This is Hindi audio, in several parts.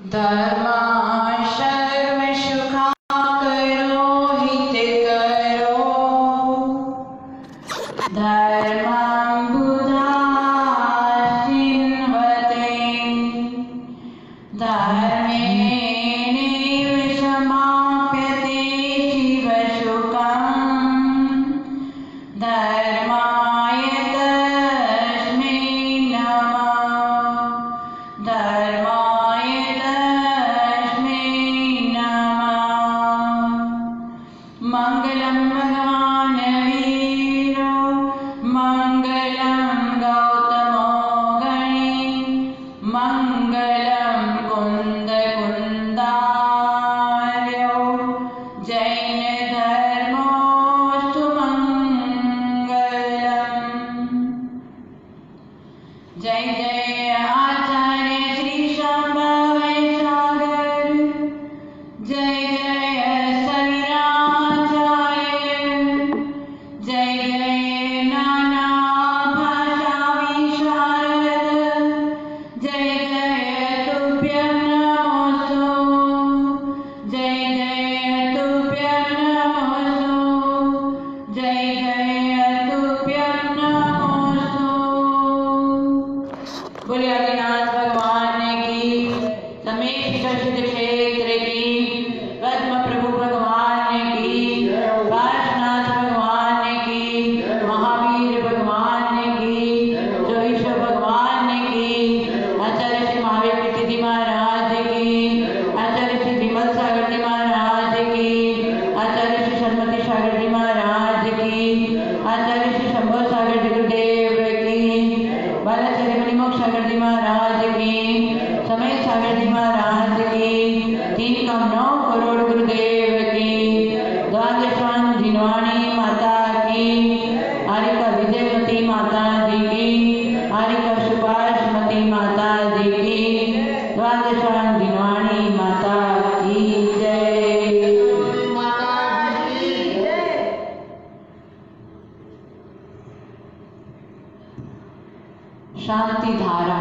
धर्मा सर्व सुखा करो हित करो धर्मं बुधा सिन्वते धर्मेणैव समाप्यते शिवसुखम् धर्माय तस्मै नमः धर्माय तस्मै नमः मंगलम भगवान वीरो मंगलम गौतमो गणे मंगलम कुंद कुंदार्यो जैन धर्मोस्तु मंगलम। जय जय आचार्य श्री शांभव सागर जय जय सविराचार्य जय जय नाना भाषा विशारद जय जय तुभ्यं नमोस्तु जय जय तुभ्यं नमोस्तु जय जय तुभ्यं नमोस्तु। बोले आदिनाथ भगवान की समेत सिद्ध क्षेत्र की पद्म प्रभु भगवान की पार्श्वनाथ भगवान की महावीर भगवान की जोईश्वर भगवान की आचार्य श्री महावीर कृति महाराज की आचार्य श्री विमल सागर जी महाराज की आचार्य श्री सन्मति सागर जी महाराज की आचार्य श्री शंभो सागर जी गुरुदेव की बालाचार्य मणिमोक्ष सागर जी महाराज की समय सागर जी महाराज की 3,9 करोड़ गुरुदेव की द्वादशान जिनवाणी माता की आरिका विजयमती माता जी की आरिका सुभाषमती माता जी की द्वादशान जिनवाणी माता की जय। शांति धारा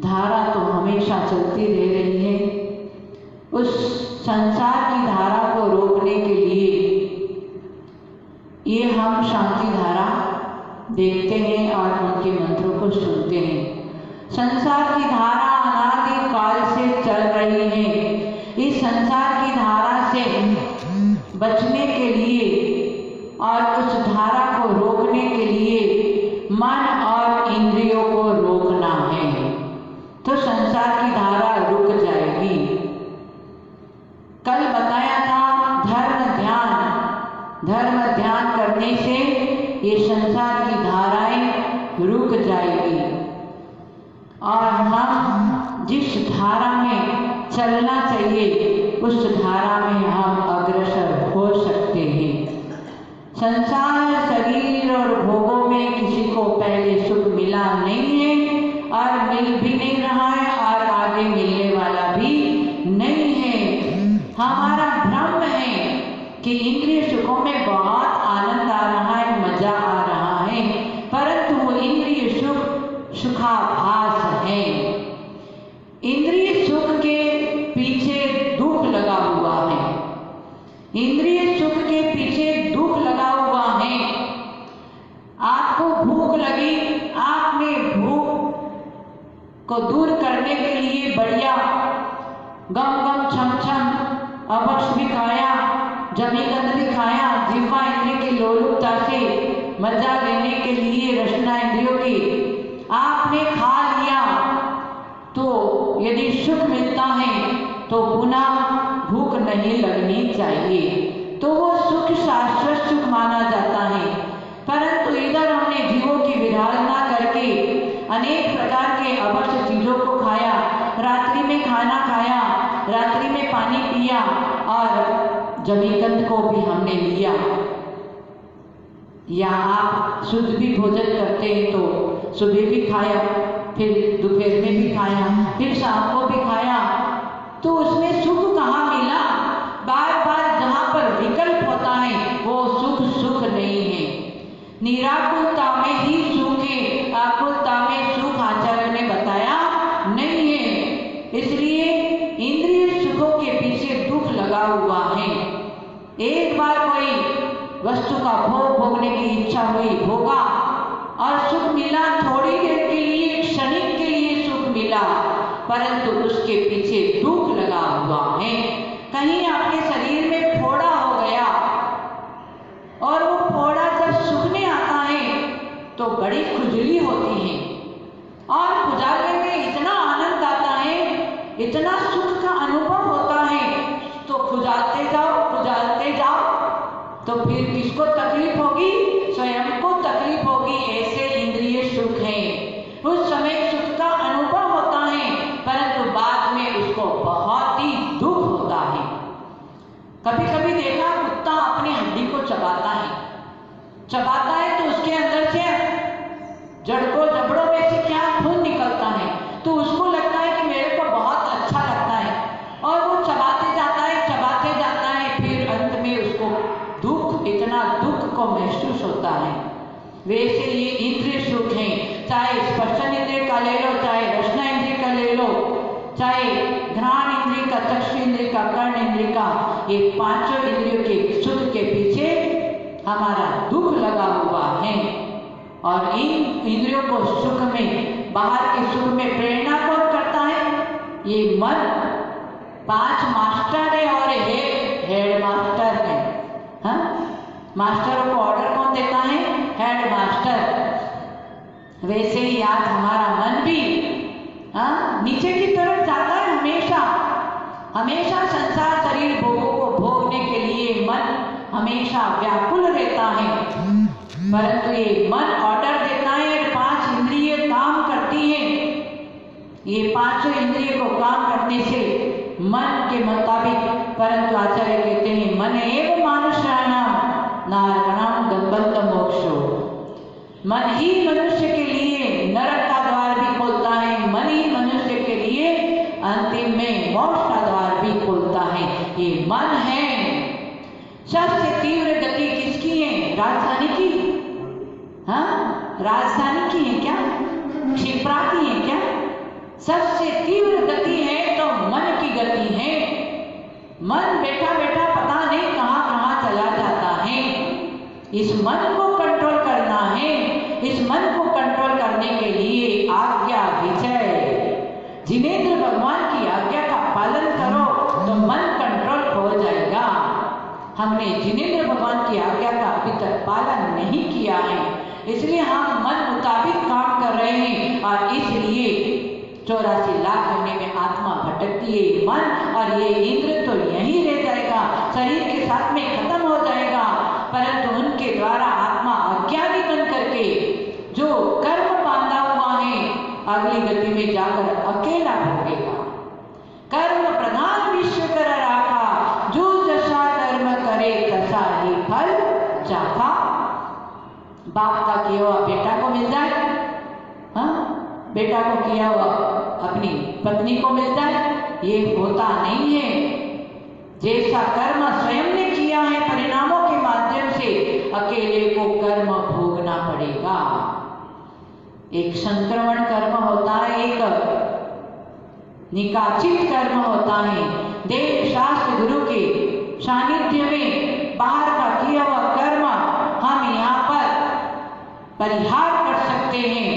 धारा तो हमेशा चलती रह रही है। उस संसार की धारा को रोकने के लिए ये हम शांति धारा देखते हैं और उनके मंत्रों को सुनते हैं। संसार की धारा अनादि काल से चल रही है। इस संसार की धारा से बचने के लिए और उस धारा को रोकने के लिए मन और इंद्रियों को रोकना है तो संसार की धारा रुक जाएगी। कल बताया था धर्म ध्यान करने से ये संसार की धाराएं रुक जाएगी और हम जिस धारा में चलना चाहिए उस धारा में हम अग्रसर हो सकते हैं। संसार शरीर और भोगों में किसी को पहले सुख मिला नहीं है और मिल भी नहीं रहा है और आगे मिलने वाला भी नहीं है। हमारा भ्रम है कि इंद्रिय सुखों में बहुत आनंद आ रहा है, मजा आ रहा है, परंतु वो इंद्रिय सुख सुखाभास है। इंद्रिय सुख के पीछे दुख लगा हुआ है। इंद्रिय सुख के पीछे दुख लगा हुआ है। आपको भूख लगी, आपने भूख को दूर करने के लिए बढ़िया गम गम छम छम अपक्ष भी खाया, जमीगंध भी खाया, जिह्वा इंद्रिय की लोलुपता से मजा लेने के लिए रचना इंद्रियों की आपने खा लिया तो यदि सुख मिलता है तो पुनः भूख नहीं लगनी चाहिए, तो वो सुख शाश्वत सुख माना जाता है। परंतु इधर हमने जीवों की विधारणा करके अनेक प्रकार के अवश्य चीजों को खाया, रात्रि में खाना खाया, रात्रि में पानी पिया और जमीगंध को भी हमने लिया। या आप शुद्ध भी भोजन करते हैं तो सुबह भी खाया, फिर दोपहर में भी खाया, फिर शाम को भी खाया, तो उसमें सुख कहाँ मिला? बार बार जहाँ पर विकल्प होता है वो सुख सुख नहीं है। निराकुलता में ही सुख है, आकुलता में सुख आचार्य ने बताया नहीं है। इसलिए इंद्रिय सुखों के पीछे दुख लगा हुआ है। एक बार कोई वस्तु का भोग भोगने की इच्छा हुई, भोगा और सुख मिला, थोड़ी देर के लिए, क्षणिक के लिए सुख मिला, परंतु उसके पीछे दुख लगा हुआ है। कहीं आपके शरीर में फोड़ा हो गया और वो फोड़ा जब सूखने आता है तो बड़ी खुजली होती है और खुजाले में इतना आनंद आता है, इतना सुख का अनुभव होता है, तो खुजालते जाओ तो फिर किसको तकलीफ होगी? स्वयं को तकलीफ होगी। ऐसे इंद्रिय सुख है, उस समय सुख का अनुभव होता है, परंतु बाद में उसको बहुत ही दुख होता है। कभी कभी देखा कुत्ता अपनी हड्डी को चबाता है तो उसके अंदर से जबड़ों में से क्या खून निकलता है, तो उसको लगता है कि मेरे को बहुत अच्छा लगता है और वो चबाते जाता है, फिर अंत में उसको इतना दुख को महसूस होता है। वैसे ये इंद्रिय सुख हैं, चाहे स्पर्शन इंद्रिय का ले लो, चाहे रसना इंद्रिय का ले लो, चाहे घ्राण इंद्रिय का, चक्षु इंद्रिय का, कर्ण इंद्रिय का, ये पांचों इंद्रियों के सुख के पीछे हमारा दुख लगा हुआ है। और इन इंद्रियों को सुख में, बाहर के सुख में प्रेरणा कौन करता है? ये मन। 5 मास्टर है और हेड मास्टर है। हाँ, मास्टरों को ऑर्डर कौन देता है? Head master. वैसे ही आज हमारा मन भी नीचे की तरफ जाता है, हमेशा संसार शरीर भोगों को भोगने के लिए मन हमेशा व्याकुल रहता है। परंतु ये मन ऑर्डर देता है, 5 इंद्रिय काम करती है। ये 5 इंद्रिय को काम करने से मन के मुताबिक, परंतु आचार्य कहते हैं मन एव मानुषाणाम नारणाम गंबंत मोक्षो। मन ही मनुष्य के लिए नरक का द्वार भी खोलता है, मन ही मनुष्य के लिए अंतिम में मोक्ष का द्वार भी खोलता है। ये मन है। सबसे तीव्र गति किसकी है? राजधानी की। हाँ, राजधानी की है क्या? क्षिप्रा की है क्या? सबसे तीव्र गति है तो मन की गति है। मन बैठा बैठा पता नहीं कहाँ चला जाता है। इस मन को कंट्रोल करना है। इस मन को कंट्रोल करने के लिए आज्ञा विजय, जिनेंद्र भगवान की आज्ञा का पालन करो तो मन कंट्रोल हो जाएगा। हमने जिनेंद्र भगवान की आज्ञा का अभी तक पालन नहीं किया है, इसलिए हम मन मुताबिक काम कर रहे हैं और इसलिए 84 लाख होने में आत्मा भटकती है। मन और ये इंद्र तो यहीं रह जाएगा, शरीर के साथ में खत्म हो जाएगा, परंतु उनके द्वारा आत्मा अज्ञानी बन करके जो कर्म बांधा हुआ है अगली गति में जाकर अकेला भोगेगा। कर्म प्रधान विश्व कर राखा, जो जैसा कर्म करे तैसा ही फल चाखा। बाप का किया हुआ बेटा को मिल जाए, हाँ, बेटा को किया हुआ अपनी पत्नी को मिल जाए, ये होता नहीं है। जैसा कर्म स्वयं ने किया है परिणामों के माध्यम से अकेले को कर्म भोगना पड़ेगा। एक संक्रमण कर्म होता है, एक निकाचित कर्म होता है। देव शास्त्र गुरु के सानिध्य में बाहर का किया हुआ कर्म हम यहाँ पर परिहार कर सकते हैं,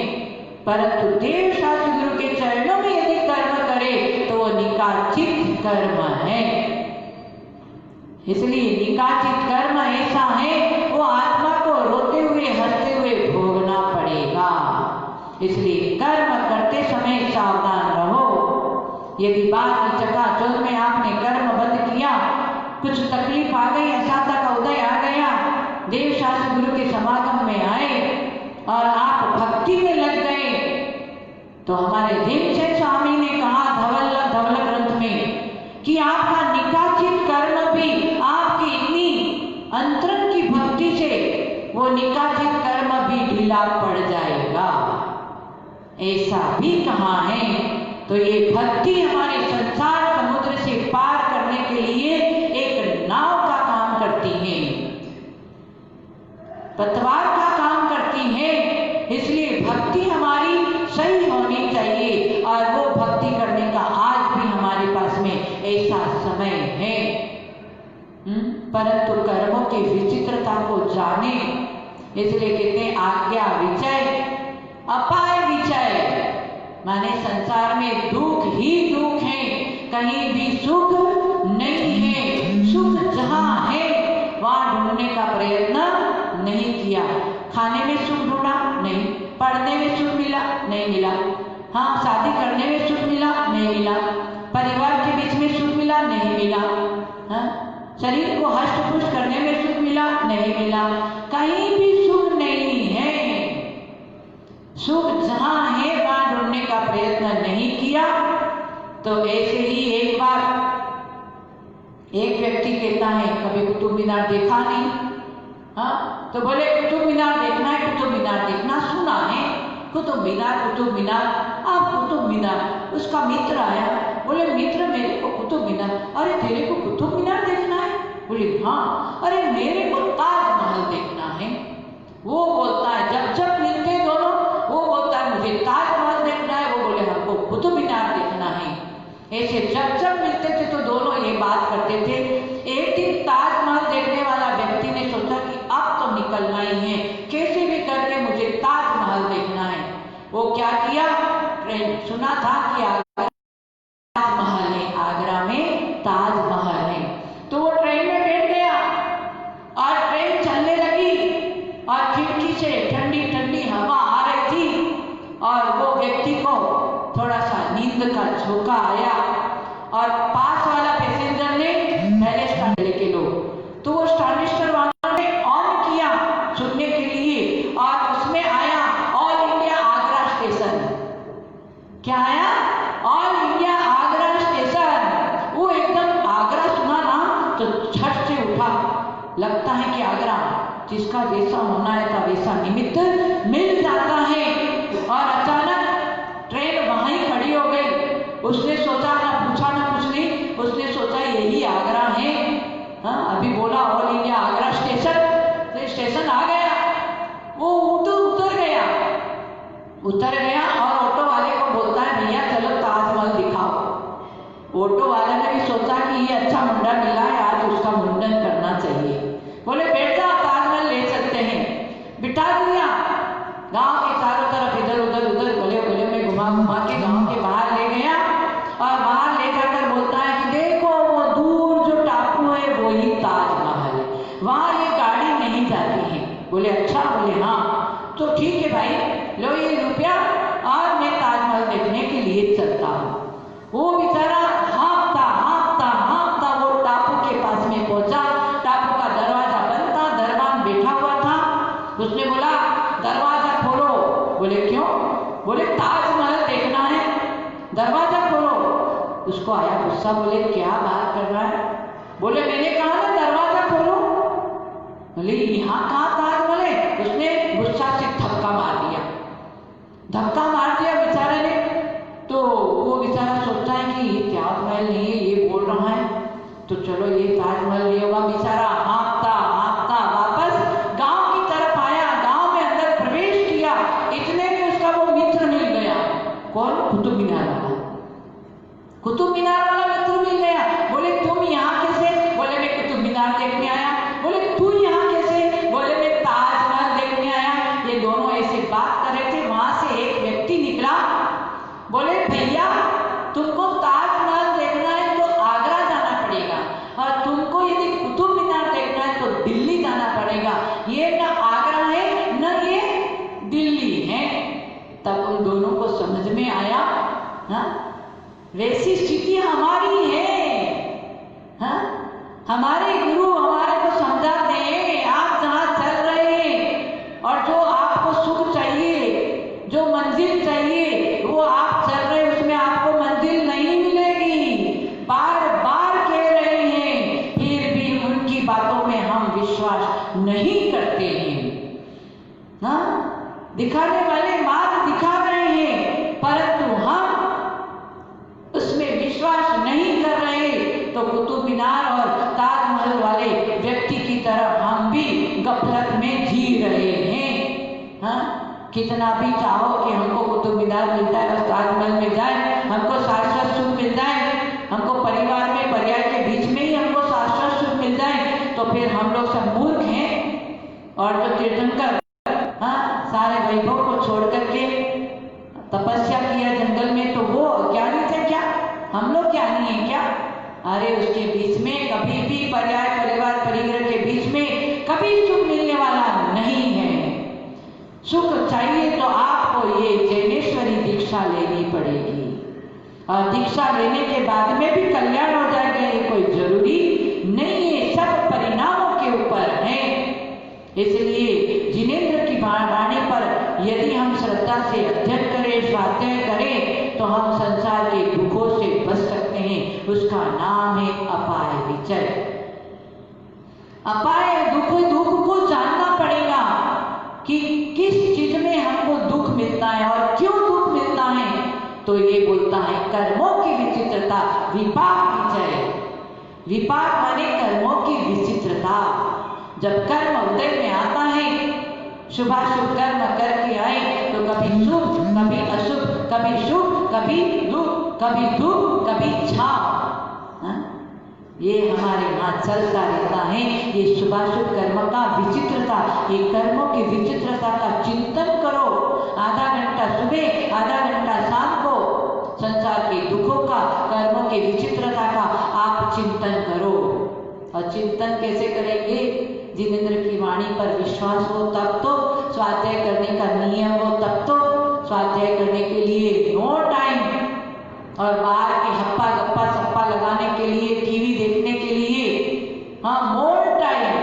परंतु देव शास्त्र गुरु के चरणों में यदि कर्म करे तो वो निकाचित कर्म है। इसलिए निकाचित कर्म ऐसा है वो आत्मा को रोते हुए हंसते हुए भोगना पड़ेगा। इसलिए कर्म करते समय सावधान रहो। यदि बाद की चकाचौंध में आपने कर्म बंद किया, कुछ तकलीफ आ गई, अशांति का उदय आ गया, देव शास्त्र गुरु के समागम में आए और आप भक्ति में लग गए, तो हमारे देवचंद स्वामी ने कहा धवल ग्रंथ में कि आपका निकाचित कर्म भी आपकी इतनी अंतरंग की भक्ति से वो निकाचित कर्म भी ढीला पड़ जाएगा, ऐसा भी कहा है। तो ये भक्ति हमारे संसार समुद्र से पार करने के लिए एक नाव का काम करती है, पतवार का काम करती है। इसलिए भक्ति हमारी सही होनी चाहिए और वो भक्ति करने का आज की विचित्रता को जाने। इसलिए कहते हैं आज्ञा विचय अपाय विचय, माने संसार में दुख ही दुख है, कहीं भी सुख नहीं है। सुख जहाँ है वहाँ ढूंढने का प्रयत्न नहीं किया। खाने में सुख ढूंढा नहीं, पढ़ने में सुख मिला नहीं मिला, हाँ शादी करने में सुख मिला नहीं मिला, परिवार के बीच में सुख मिला नहीं मिला, हाँ शरीर को हष्ट पुष्ट करने में सुख मिला नहीं मिला, कहीं भी सुख नहीं है। सुख जहाँ है वहाँ ढूंढने का प्रयत्न नहीं किया। तो ऐसे ही एक बार एक व्यक्ति कहता है कभी कुतुब मीनार देखा नहीं, हाँ तो बोले कुतुब मीनार देखना है, कुतुब मीनार देखना सुना है, कुतुब मीनार आप कुतुब मीनार। उसका मित्र आया, बोले मित्र मेरे को कुतुब मीनार, अरे तेरे को कुतुब मीनार देखना है? बोले हाँ। अरे मेरे को ताजमहल देखना है। वो बोलता है जब जब मिलते दोनों, वो बोलता है मुझे ताजमहल देखना है, वो बोले हमको कुतुब मीनार देखना है। ऐसे जब जब मिलते थे तो दोनों ये बात करते थे। एक दिन ताजमहल देखने वाला व्यक्ति ने सोचा कि अब तो निकलना ही है, कैसे भी करके मुझे ताजमहल देखना है। वो क्या किया, ट्रेन सुना था कि ताजमहल है, आगरा में ताजमहल है, तो वो ट्रेन में बैठ गया और ट्रेन चलने लगी और खिड़की से ठंडी ठंडी हवा आ रही थी और वो व्यक्ति को थोड़ा सा नींद का झोंका आया और पास वाला पैसेंजर ने पहले स्टैंड के लोग, तो वो ट्रांजिस्टर वालों ने ऑन किया सुनने के लिए और उसमें आया ऑल इंडिया आगरा स्टेशन। क्या आया? All India Agra station. वो एकदम आगरा सुना ना तो झट से उठा, लगता है कि आगरा जिसका जैसा होना है था वैसा निमित्त मिल जाता है। और अचानक ट्रेन वहीं खड़ी हो गई। उसने सोचा, ना पूछा ना कुछ नहीं, उसने सोचा यही आगरा है। हाँ अभी बोला ऑल इंडिया आगरा स्टेशन, तो स्टेशन आ गया। वो उतर गया और ऑटो वाले को बोलता है भैया चलो ताजमहल दिखाओ। ऑटो वाले ने भी सोचा कि ये अच्छा मुंडा मिला है, आज उसका मुंडन करना चाहिए। बोले बैठ जाओ ताजमहल ले चलते हैं। बिठा दिया, गांव के चारों तरफ इधर उधर गले में घुमा के गांव के बाहर ले गया और बाहर ले जाकर बोलता है कि देखो वो दूर जो टापू है वो ही ताजमहल है, वहां ये गाड़ी नहीं जाती है। बोले अच्छा? बोले हाँ। तो ठीक है भाई, लो ये रुपया और मैं ताजमहल देखने के लिए चलता हूँ। वो बेचारा हाँफता वो टापू के पास में पहुंचा। टापू का दरवाजा बंद था, दरबान बैठा हुआ था। उसने बोला दरवाजा खोलो। बोले क्यों? बोले ताजमहल देखना है, दरवाजा खोलो। उसको आया गुस्सा, बोले क्या बात कर रहा है? बोले मैंने कहा ना दरवाजा खोलो। बोले यहाँ कहाँ ताजमहल है? उसने गुस्सा से धक्का मार दिया बेचारे ने। तो वो बेचारा सोचता है कि ये ताजमहल नहीं है, ये बोल रहा है तो चलो ये ताजमहल नहीं होगा। बेचारा हाँफता वापस गांव की तरफ आया, गांव में अंदर प्रवेश किया। इतने में उसका वो मित्र मिल गया। कौन? कुतुब मीनार वाला मित्र मिल गया। बोले तुम यहाँ कैसे? बोले मैं कुतुब मीनार देखने आया। बोले तू यहाँ कैसे? बोले मैं ताजमहल देखने आया। ये दोनों ऐसे बात कर रहे थे, वहां से एक व्यक्ति निकला। बोले भैया तुमको ताजमहल देखना है तो आगरा जाना पड़ेगा, और तुमको यदि कुतुब मीनार देखना है तो दिल्ली जाना पड़ेगा। ये न आगरा है न ये दिल्ली है। तब उन दोनों को समझ में आया, हाँ वैसी स्थिति हमारी है। हाँ हमारे गुरु हमारे को समझाते हैं आप जहाँ चल रहे हैं और जो आपको सुख चाहिए, जो मंजिल चाहिए, वो आप चल रहे हैं उसमें आपको मंजिल नहीं मिलेगी। बार बार कह रहे हैं, फिर भी उनकी बातों में हम विश्वास नहीं करते हैं। हाँ दिखाने वाले मार्ग दिखा रहे हैं, परंतु हम उसमें विश्वास नहीं कर रहे। तो कुतुब मीनार और ताजमहल वाले व्यक्ति की तरह हम भी गफलत में जी रहे हैं। हाँ कितना भी चाहो कि हमको कुतुब मीनार मिलता है बस ताजमहल में जाए, हमको शाश्वत सुख मिल जाए, हमको परिवार में पर्याय के बीच में ही हमको शाश्वत सुख मिल जाए, तो फिर हम लोग सब मूर्ख हैं। और जो तीर्थंकर सारे वैभव को छोड़ करके तपस्या किया जंगल में, तो वो अज्ञानी थे क्या? हम लोग ज्ञानी हैं क्या? अरे उसके बीच में कभी भी पर्याय परिवार परिग्रह के बीच में कभी सुख मिलने वाला नहीं है। सुख चाहिए तो आपको ये जैनेश्वरी दीक्षा लेनी पड़ेगी, और दीक्षा लेने के बाद में भी कल्याण हो जाएगा ये कोई जरूरी नहीं है, सब परिणामों के ऊपर है। इसलिए जिनेंद्र की वाणी पर यदि हम श्रद्धा से अध्ययन करें, स्वाध्याय करें, तो हम संसार के दुखों से बच सकते हैं। उसका नाम है अपाय विजय। अपाय दुख को जानना पड़ेगा कि किस चीज में हमको दुख मिलता है और क्यों दुख मिलता है। तो ये बोलता है कर्मों की विचित्रता, विपाक विजय। विपाक माने कर्मों की विचित्रता। जब कर्म उदय में आता है, शुभाशुभ कर्म करके आए, तो कभी शुभ कभी अशुभ, कभी शुभ कभी दुख, कभी दुख कभी छाव, ये हमारे यहाँ चलता रहता है। ये शुभाशुभ कर्म का विचित्रता, ये कर्मों की विचित्रता का चिंतन करो। आधा घंटा सुबह, आधा घंटा शाम को संसार के दुखों का, कर्मों की विचित्रता का आप चिंतन करो। और चिंतन कैसे करेंगे? जिनेंद्र की वाणी पर विश्वास हो तब तो, स्वाध्याय करने का नियम हो तब तो। स्वाध्याय करने के लिए नो टाइम, और बाहर के हप्पा गप्पा सप्पा लगाने के लिए, टीवी देखने के लिए मोर टाइम।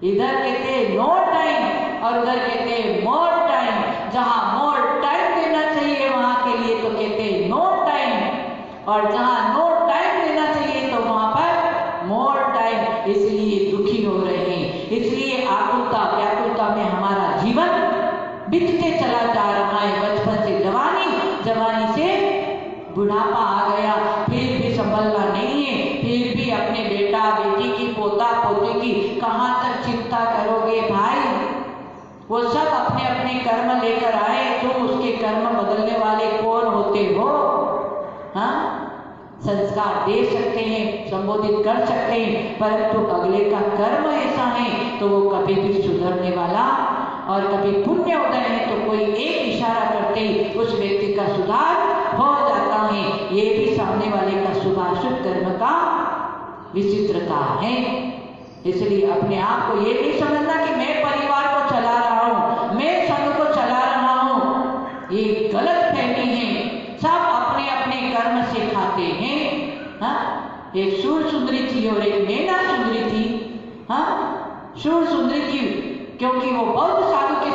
इधर कहते हैं नो टाइम और उधर कहते हैं मोर टाइम। जहां मोर टाइम देना चाहिए वहां के लिए तो कहते हैं नो टाइम, और जहां नो टाइम देना चाहिए तो वहां पर मोर टाइम। इसलिए दुखी हो रहे हैं, इसलिए आकुलता व्याकुलता में हमारा जीवन बीतते चला जा रहा है। बचपन से जवानी, जवानी से बुढ़ापा आ गया, फिर भी संभलना नहीं है। फिर भी अपने बेटा बेटी की, पोता पोती की कहाँ तक चिंता करोगे भाई? वो सब अपने अपने कर्म लेकर आए, तुम उसके कर्म बदलने वाले कौन होते हो? संस्कार दे सकते हैं, संबोधित कर सकते हैं, परंतु अगले का कर्म ऐसा है तो वो कभी भी सुधरने वाला, और कभी पुण्य उदय है तो कोई एक इशारा करते ही उस व्यक्ति का सुधार हो जाता है। ये भी सामने वाले का शुभाशुभ कर्म का विचित्रता है। इसलिए अपने आप को ये नहीं समझना कि मैं परिवार को चला रहा हूँ, मैं संघ को चला रहा हूँ, ये गलत फहमी है। सब अपने अपने कर्म से खाते हैं। एक शूर सुंदरी थी और एक मेना सुंदरी थी। शूर सुंदरी थी क्योंकि वो बौद्ध साधु के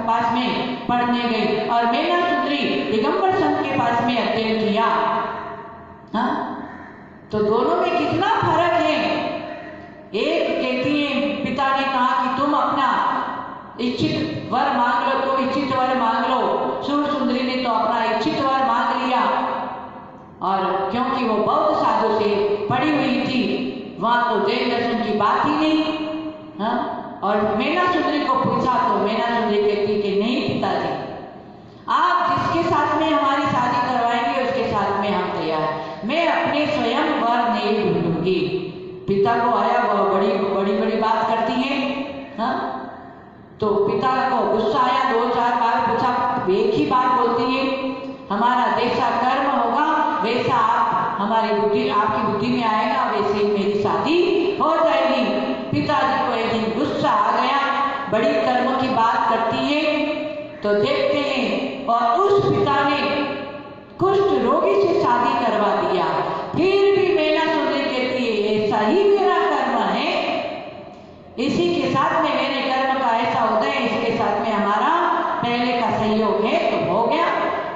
पास में पढ़ने गई, और मेना सुंदरी दिगंबर संत के पास में अध्ययन किया। तो दोनों में कितना फर्क है। एक कहती है, पिता ने कहा कि तुम अपना इच्छित वर मांग लो, तुम इच्छित वर मांग लो। शूर सुंदरी ने तो अपना इच्छित वर मांग लिया, और क्योंकि वो बौद्ध साधु से पढ़ी हुई थी, वहां तो जैन दर्शन की बात ही नहीं। और मेना सुंदरी को पूछा तो मेना सुंदरी कहती कि नहीं पिताजी, आप जिसके साथ में हमारी शादी करवाएंगे उसके साथ में हम तैयार, मैं अपने स्वयं वर नहीं ढूंढूंगी। पिता को आया, वह बड़ी बड़ी बड़ी बात करती है। तो पिता को गुस्सा आया, 2-4 बार पूछा, एक ही बात बोलती है, हमारा जैसा कर्म होगा वैसा आप हमारी बुद्धि, आपकी बुद्धि में आएगा, वैसे ही मेरी शादी हो जाएगी। पिताजी को एक दिन गुस्सा आ गया, बड़ी कर्म की बात करती है। तो देखते हैं, और उस पिता ने कुष्ठ रोगी से शादी करवा दिया। फिर भी मेना सुंदरी कहती है ऐसा ही मेरा कर्म है, इसी के साथ में मेरे कर्म का ऐसा होता है, इसके साथ में हमारा पहले का सहयोग है तो हो गया।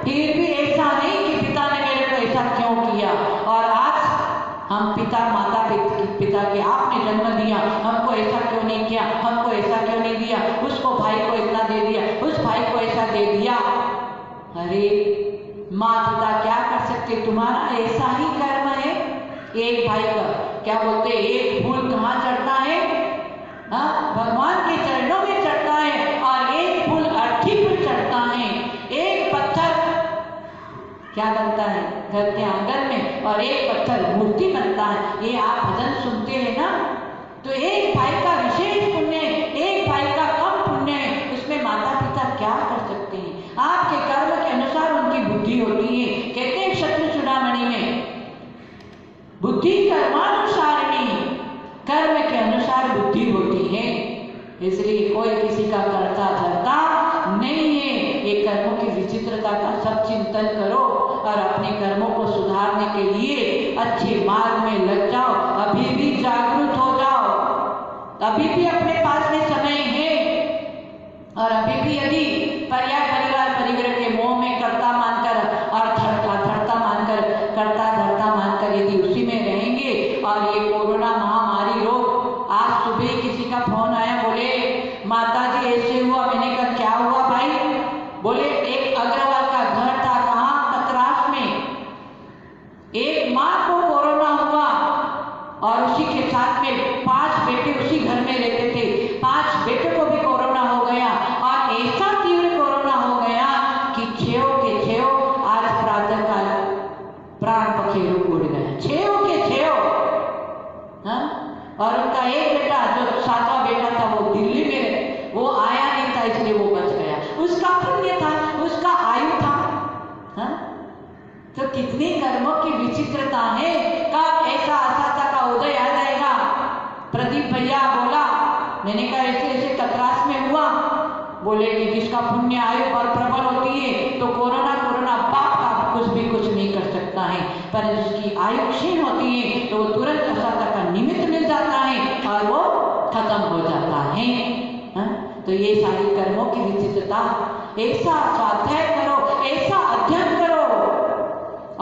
फिर भी ऐसा नहीं कि पिता ने मेरे को ऐसा क्यों किया, और आज हम पिता माता पिता के आपने जन्म दिया, हमको ऐसा क्यों नहीं किया, हमको ऐसा क्यों नहीं दिया, उसको भाई को इतना दे दिया, उस भाई को ऐसा दे दिया। अरे माँ पिता क्या कर सकते, तुम्हारा ऐसा ही कर्म है। एक भाई का क्या बोलते, एक फूल कहाँ चढ़ता है? भगवान के चरणों में चढ़ता है, और एक फूल अर्थी पर चढ़ता है। एक पत्थर क्या बनता है घर के आंगन में, और एक पत्थर मूर्ति बनता है। ये आप भजन सुनते हैं ना, तो एक भाई का विशेष पुण्य, एक भाई का कम पुण्य, उसमें माता पिता क्या कर सकते हैं? आपके कर्म के अनुसार उनकी बुद्धि होती है। कहते हैं शत्रु चूड़ामणि में, बुद्धि कर्मानुसारिणी, कर्म के अनुसार बुद्धि होती है। इसलिए कोई किसी का करता धरता नहीं है। ये कर्मों की विचित्रता का सब चिंतन करो और अपने कर्मों को सुधारने के लिए अच्छे मार्ग में लग जाओ। अभी भी जागरूक हो जाओ, अभी भी अपने पास में समय है। और अभी भी यदि परिवार परिग्रह के मोह में कर्ता मानकर और धरता मानकर, कर्ता धरता मानकर यदि उसी में रहेंगे और ये कोरोना महामारी रोग, आज सुबह किसी का फोन आया, बोले माता जी ऐसे हुआ। मैंने कहा क्या हुआ भाई? बोले एक अग्रवाल का घर था, कहाँ? कतरास में। एक माँ को कोरोना हुआ और उसी के साथ में 5 बेटे उसी घर में रहते थे। 5 बेटे को भी कोरोना हो गया और ऐसा तीव्र कोरोना हो गया कि 6 के 6 आज प्रातः काल प्राण पखेरु उड़ गए। 6 के 6। हाँ? और उनका एक बेटा जो 7वां बेटा था वो दिल्ली में, वो आया नहीं था इसलिए वो बच गया। उसका पुण्य था, उसका आयु था। हाँ? तो कितनी कर्मों की विचित्रता है। कब ऐसा आशा का उदय आ जाएगा? प्रदीप भैया बोला, मैंने कहा ऐसे ऐसे कतरास में हुआ। बोले कि जिसका पुण्य आयु और प्रबल होती है तो कोरोना बाप का कुछ नहीं कर सकता है, पर जिसकी आयु क्षीण होती है तो वो तुरंत असफलता का निमित्त मिल जाता है और वो खत्म हो जाता है। हा? तो ये सारी कर्मों की विचित्रता। ऐसा स्वाध्याय करो, ऐसा अध्ययन करो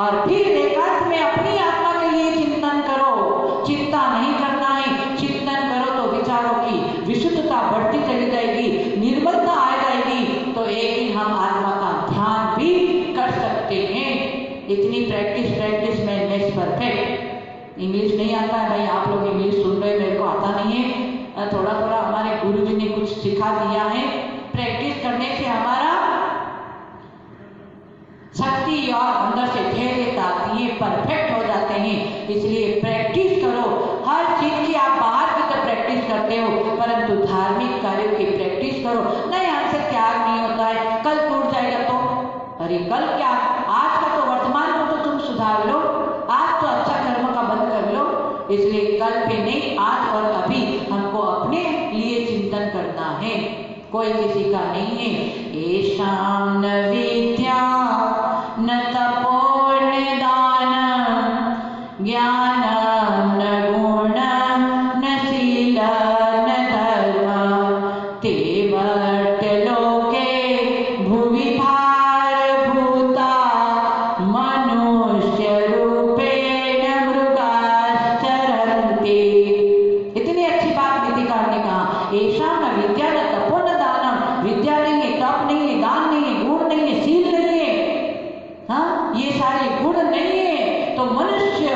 और फिर एकांत में अपनी आत्मा के लिए चिंतन करो। चिंता नहीं करना है, चिंतन करो तो विचारों की विशुद्धता बढ़ती चली जाएगी, निर्मलता आ जाएगी। तो एक दिन हम आत्मा का ध्यान भी कर सकते हैं। इतनी प्रैक्टिस में परफेक्ट। इंग्लिश नहीं आता है भाई, आप लोग इंग्लिश सुन रहे, मेरे को आता नहीं है। थोड़ा हमारे गुरु जी ने कुछ सिखा दिया है। प्रैक्टिस करने से हमारा शक्ति और अंदर से धैर्यता आती है, परफेक्ट हो जाते हैं। इसलिए प्रैक्टिस करो हर चीज की। आप बाहर भी तो प्रैक्टिस करते हो, परंतु धार्मिक कार्यों की प्रैक्टिस करो। नहीं, हमसे त्याग नहीं होता है, कल टूट जाएगा तो अरे कल क्या, आज का तो वर्तमान को तो तुम सुधार लो, आज तो अच्छा कर्म का बंद कर लो। इसलिए कल पे नहीं, आज और अभी हमको अपने लिए चिंतन करना है, कोई किसी का नहीं है। येषां न विद्या न तपो न दानं ज्ञानं न गुणं न शीलं न धर्मं ते वर्तलोके भुवि भारभूता मनुष्यरूपेण मृगाश्चरन्ति। इतनी अच्छी बात नीतिकार ने कहा। येषां न विद्या न तपो न दानं, विद्या नहीं है, तप नहीं है, दान नहीं है, गुण नहीं है, शील नहीं है। हाँ, ये सारे गुण नहीं है तो मनुष्य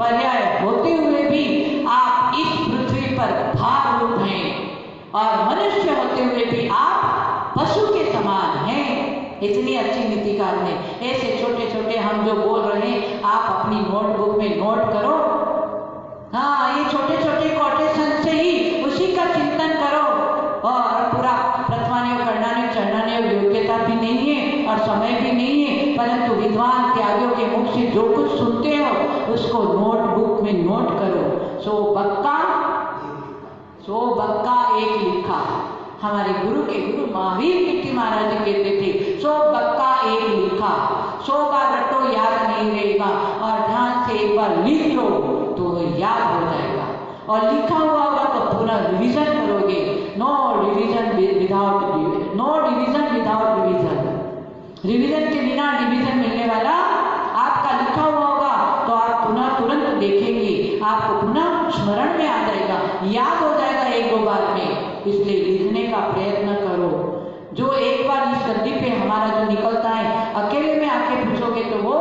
पर्याय होते हुए भी आप इस पृथ्वी पर भार रूप हैं और मनुष्य होते हुए भी आप पशु के समान हैं। इतनी अच्छी नीतिकार ने ऐसे छोटे छोटे हम जो बोल रहे हैं आप अपनी नोटबुक में नोट करो। हाँ, ये छोटे छोटे कोटेशन से ही उसी का चिंतन करो। और पूरा प्रथमान्योग करणान्योग चरणान्योग योग्यता भी नहीं है और समय भी नहीं है, परंतु विद्वान त्यागियों के मुख से जो कुछ सुनते हो उसको नोटबुक में नोट करो। सो बक्का एक लिखा। हमारे गुरु के गुरु महावीर कीर्ति महाराज जी कहते थे, 100 बक्का एक लिखा। 100 बार रटो याद नहीं रहेगा और ध्यान से एक बार लिख लो तो याद हो जाएगा। और लिखा हुआ होगा तो पूरा रिवीजन करोगे। No division without revision. Revision के बिना डिवीजन मिलने वाला। आपका लिखा हुआ होगा तो आप पुनः तुरंत देखेंगे, आपको पुनः स्मरण में आ जाएगा, याद हो जाएगा 1-2 बार में। इसलिए लिखने का प्रयत्न करो। जो एक बार इस गद्दी पे हमारा जो निकलता है, अकेले में आके पूछोगे तो वो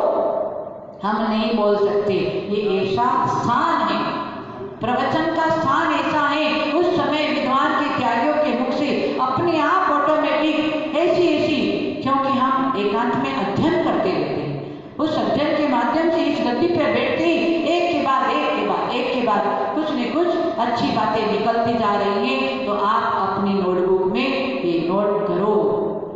हम नहीं बोल सकते। ये ऐसा स्थान है, प्रवचन का स्थान ऐसा है, उस समय विद्वान के त्यागियों के मुख से अपने आप ऑटोमेटिक ऐसी क्योंकि हम एकांत में अध्ययन करते रहते हैं। उस अध्ययन के माध्यम से इस गद्दी पर बैठते ही एक के बाद कुछ कुछ न कुछ अच्छी बातें निकलती जा रही हैं। तो आप अपनी नोटबुक में ये नोट करो,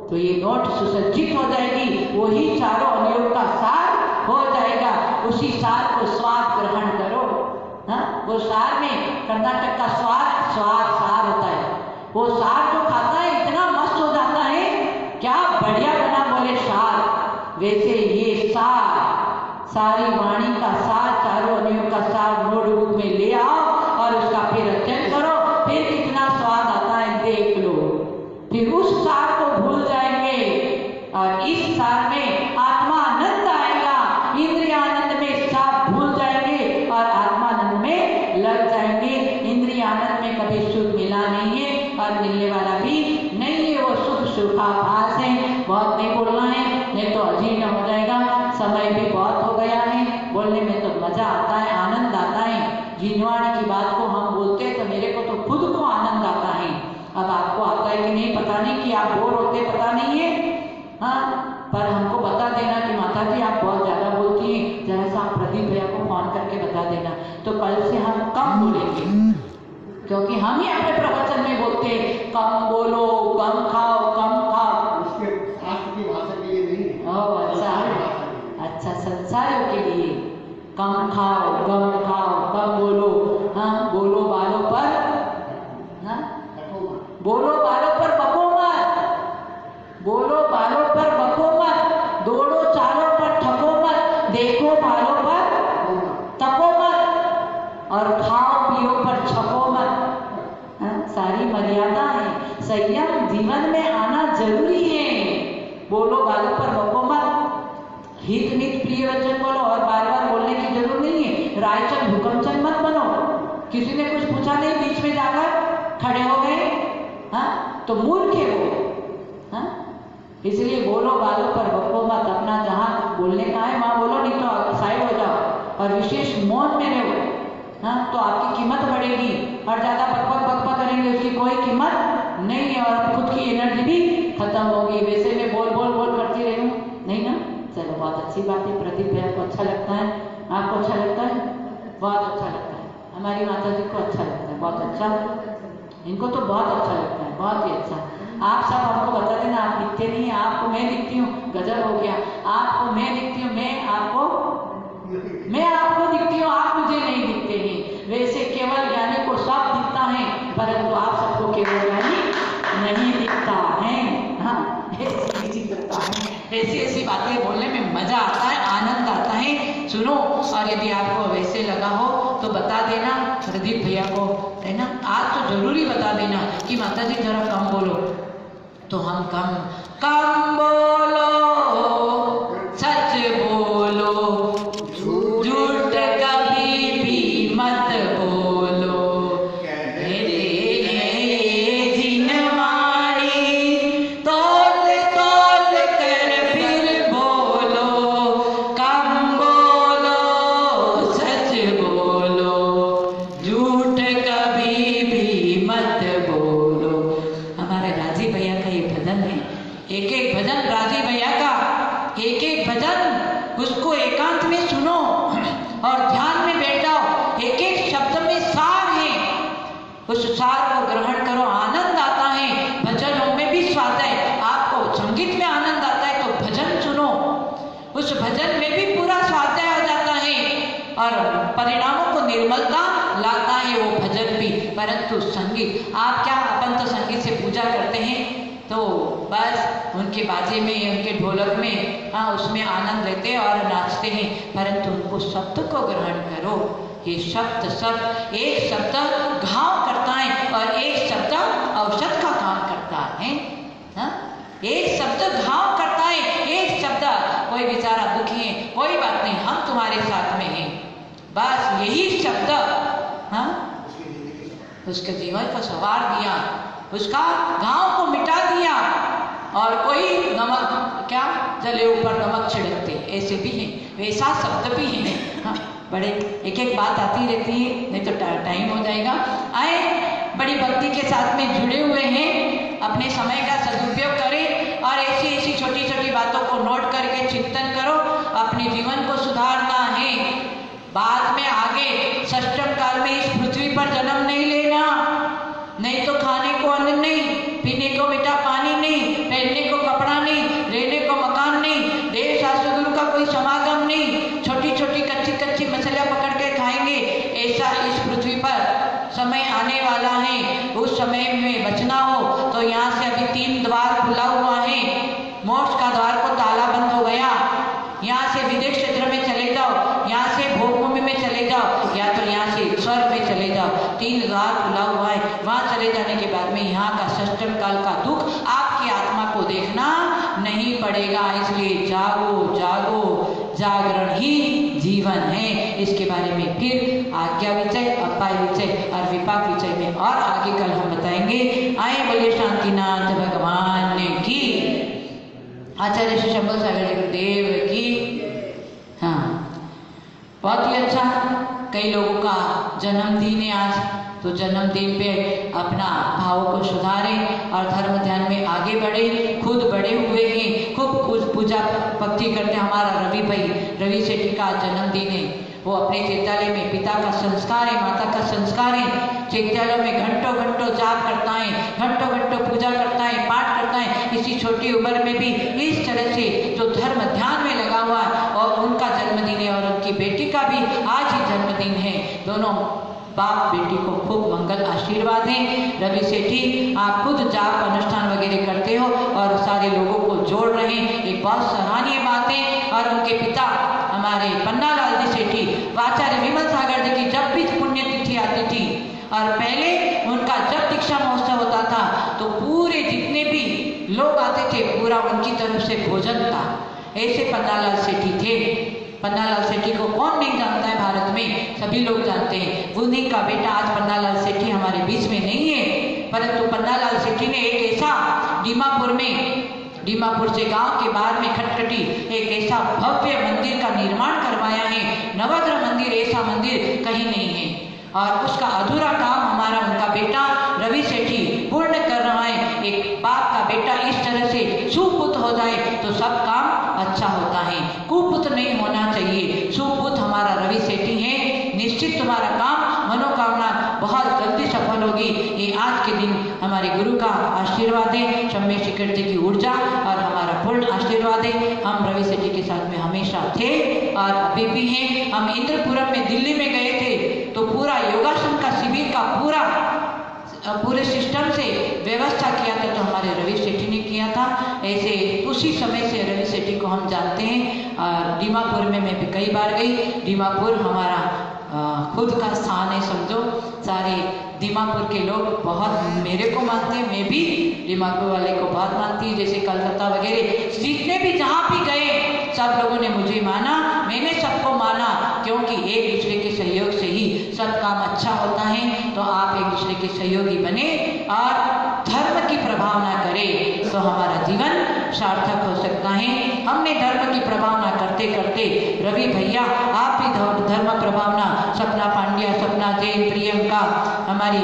तो ये नोट सुसज्जित हो जाएगी, वही चारों अनुयोग का सार हो जाएगा। उसी सार को स्वाद ग्रहण करो। हाँ, वो सार में कर्नाटक का स्वाद सार होता है। वो सार जो खाता है इतना मस्त हो जाता है, क्या बढ़िया बना बोले सार। वैसे ये सार, सारी वाणी का सार, चारों अनुयोग का सार नोटबुक में ले आओ और उसका फिर अध्ययन करो। फिर कितना स्वाद आता है देख लो। फिर उस सार को भूल जाएंगे और इस सार में आत्मानंद आएगा। इंद्रिय आनंद में सब भूल जाएंगे और आत्मानंद में लग जाएंगे। इंद्रिय आनंद में कभी सुख मिला नहीं है और मिलने वाला भी नहीं है। वो सुख सुखाभास है। बहुत नहीं बोलना है, नहीं तो अजीर्ण हो जाएगा। समय भी बहुत हो गया है, बोलने में तो मजा आता है, आनंद आता है। जिनवाणी की बात को हम बोलते हैं तो मेरे को तो खुद को आनंद आता है। अब आपको आता है कि नहीं पता नहीं, कि आप बोर होते पता नहीं है। हाँ, पर हमको बता देना कि माता जी आप बहुत ज़्यादा बोलती हैं, जरा सा आप प्रदीप भैया को फोन करके बता देना, तो कल से हम कम बोलेंगे। क्योंकि हम ही अपने प्रवचन में बोलते हैं कम बोलो, कम खाओ, कम खाओ। उसके शास्त्र की भाषा के लिए नहीं। ओह अच्छा, संसारियों के लिए कम खाओ, कम बोलो। हाँ, बोलो बालों पर, हाँ, बोलो बालों पर बको मत, बोलो बालों पर बको मत, दौड़ो चालों पर ठको मत, देखो बालों पर तको मत और खाओ पियो पर छको मत। हाँ, सारी मर्यादा है। संयम जीवन में आना जरूरी है। बोलो बालों पर बको मत, हित मित प्रिय वचन बोलो और बार बार बोलने की जरूरत नहीं है। रायचंद हुकमचंद मत बनो। किसी ने कुछ पूछा नहीं, बीच में जाकर खड़े हो गए, हाँ, तो मूर्ख है वो। हाँ, इसलिए बोलो बालों पर बको मत। अपना जहाँ बोलने का है वहाँ बोलो, नहीं तो साइड हो जाओ और विशेष मौन में रहो। हाँ, तो आपकी कीमत बढ़ेगी। और ज़्यादा बकबक करेंगे उसकी कोई कीमत नहीं है और खुद की एनर्जी भी खत्म होगी। वैसे मैं बोल करती रही हूँ, नहीं ना? चलो, बहुत अच्छी बात है। प्रदीप भैया को अच्छा लगता है, आपको अच्छा लगता है? बहुत अच्छा लगता है। हमारी माता जी को अच्छा लगता है, बहुत अच्छा। इनको तो बहुत अच्छा लगता है, बहुत ही अच्छा। आप सब हमको बता देना, आप दिखते नहीं हैं, आपको मैं दिखती हूँ, गजब हो गया। आपको मैं दिखती हूँ, मैं आपको दिखती हूँ, आप मुझे नहीं दिखते हैं। वैसे केवल ज्ञानी को सब दिखता है, परंतु आप सबको केवल ज्ञानी नहीं दिखता है। हाँ, ऐसी करता है। ऐसी बातें बोलने में मजा आता है, आनंद आता है। सुनो, और यदि आपको वैसे लगा हो तो बता देना प्रदीप भैया को, है ना? आज तो जरूरी बता देना कि माता जी जरा कम बोलो, तो हम कम बोलो, सच बोलो, झूठ कभी भी मत बोलो। उसको एकांत में सुनो और ध्यान में बैठ जाओ। एक एक शब्द में सार है, उस सार को ग्रहण करो। आनंद आता है, भजनों में भी स्वाद है। आपको संगीत में आनंद आता है तो भजन सुनो, उस भजन में भी पूरा स्वाध्याय आ जाता है और परिणामों को निर्मलता लाता है वो भजन भी। परंतु संगीत, आप क्या, अपन तो संगीत से पूजा करते हैं तो बस उनके बाजे में, उनके ढोलक में, हाँ, उसमें आनंद लेते हैं और नाचते हैं। परंतु उनको शब्द को ग्रहण करो। ये शब्द सब, एक शब्द घाव करता है और एक शब्द औषध का काम करता है। हाँ? एक शब्द घाव करता है, एक शब्द कोई बेचारा दुखी है, कोई बात नहीं, हम तुम्हारे साथ में हैं, बस यही शब्द, हाँ, उसके जीवन को संवार दिया, उसका घाव को मिटा दिया। और कोई नमक, क्या जले ऊपर नमक छिड़कते, ऐसे भी हैं, वैसा शब्द भी है। हाँ, बड़े एक एक बात आती रहती है, नहीं तो टाइम हो जाएगा। आए, बड़ी भक्ति के साथ में जुड़े हुए हैं, अपने समय का सदुपयोग करें और ऐसी ऐसी छोटी छोटी बातों को नोट करके चिंतन करो। अपने जीवन को सुधारना है। बाद में आगे षष्टम काल में इस पृथ्वी 3 द्वार खुला हुआ है, वहाँ चले जाने के बाद में यहाँ का षष्टम काल का दुख आपकी आत्मा को देखना नहीं पड़ेगा। इसलिए जागो जागो, जागरण ही जीवन है। इसके बारे में फिर आज्ञा विचय, अपाय विचय और विपाक विचय में और आगे कल हम बताएंगे। आए बोले शांतिनाथ भगवान की, आचार्य श्री शंभू सागर जी गुरुदेव की। हाँ, बहुत ही अच्छा। कई लोगों का जन्मदिन है आज, तो जन्मदिन पे अपना भावों को सुधारें और धर्म ध्यान में आगे बढ़े। खुद बड़े हुए हैं, खूब पूजा भक्ति करते। हमारा रवि सेठी का जन्मदिन है। वो अपने चैत्यालय में पिता का संस्कार है, माता का संस्कार है। चैत्यालय में घंटों घंटों जाप करता है, घंटों घंटों पूजा करता है, पाठ करता है। इसी छोटी उम्र में भी इस तरह से जो धर्म ध्यान में लगा हुआ है, और उनका जन्मदिन है और उनकी बेटी का भी आज ही जन्मदिन है। दोनों बाप बेटी को खूब मंगल आशीर्वाद है। रवि सेठी, आप खुद जाप अनुष्ठान वगैरह करते हो और सारे लोगों को जोड़ रहे हैं, एक बहुत सराहनीय बात है। और उनके पिता हमारे पन्नालाल जी सेठी, आचार्य विमल सागर जी की जब भी पुण्यतिथि आती थी और पहले उनका जब दीक्षा महोत्सव होता था तो पूरे जितने भी लोग आते थे पूरा उनकी तरफ से भोजन था। ऐसे पन्नालाल सेठी थे। पन्नालाल सेठी को कौन नहीं जानता है, भारत में सभी लोग जानते हैं। उन्हीं का बेटा आज पन्नालाल सेठी हमारे बीच में नहीं है, परंतु पन्नालाल सेठी ने एक ऐसा दीमापुर से गांव के बाहर में खटखटी एक ऐसा भव्य मंदिर का निर्माण करवाया है। नवग्रह मंदिर, ऐसा मंदिर कहीं नहीं है। और उसका अधूरा काम हमारा उनका बेटा रवि सेठी पूर्ण कर रहा है। एक बाप का बेटा इस तरह से सुपुत्र हो जाए तो सब काम अच्छा होता है, कुपुत्र नहीं होना चाहिए। सुपुत्र हमारा रवि सेठी है। निश्चित तुम्हारा काम मनोकामना बहुत जल्दी सफल होगी। ये आज के दिन हमारे गुरु का आशीर्वाद है, शम्य शिखर जी की ऊर्जा और हमारा पूर्ण आशीर्वाद है। हम रवि सेठी के साथ में हमेशा थे और अभी भी हैं। हम इंद्रपुरम में दिल्ली में गए थे तो पूरा योगासन का शिविर का पूरे सिस्टम से व्यवस्था किया था तो हमारे रवि सेठी ने किया था। ऐसे उसी समय से रवि सेठी को हम जानते हैं। और दीमापुर में मैं भी कई बार गई। दीमापुर हमारा खुद का स्थान है, समझो। सारे दीमापुर के लोग बहुत मेरे को मानते हैं, मैं भी दीमापुर वाले को बहुत मानती हूँ। जैसे कलकत्ता वगैरह जितने भी जहाँ भी गए सब लोगों ने मुझे माना, मैंने सबको माना, क्योंकि एक दूसरे के सहयोग से ही सब काम अच्छा होता है। तो आप एक दूसरे के सहयोगी बने और धर्म की प्रभावना करें तो हमारा जीवन सार्थक हो सकता है। हमने धर्म की प्रभावना करते करते रवि भैया आप भी धर्म प्रभावना, सपना पांड्या, सपना जैन, प्रियंका, हमारी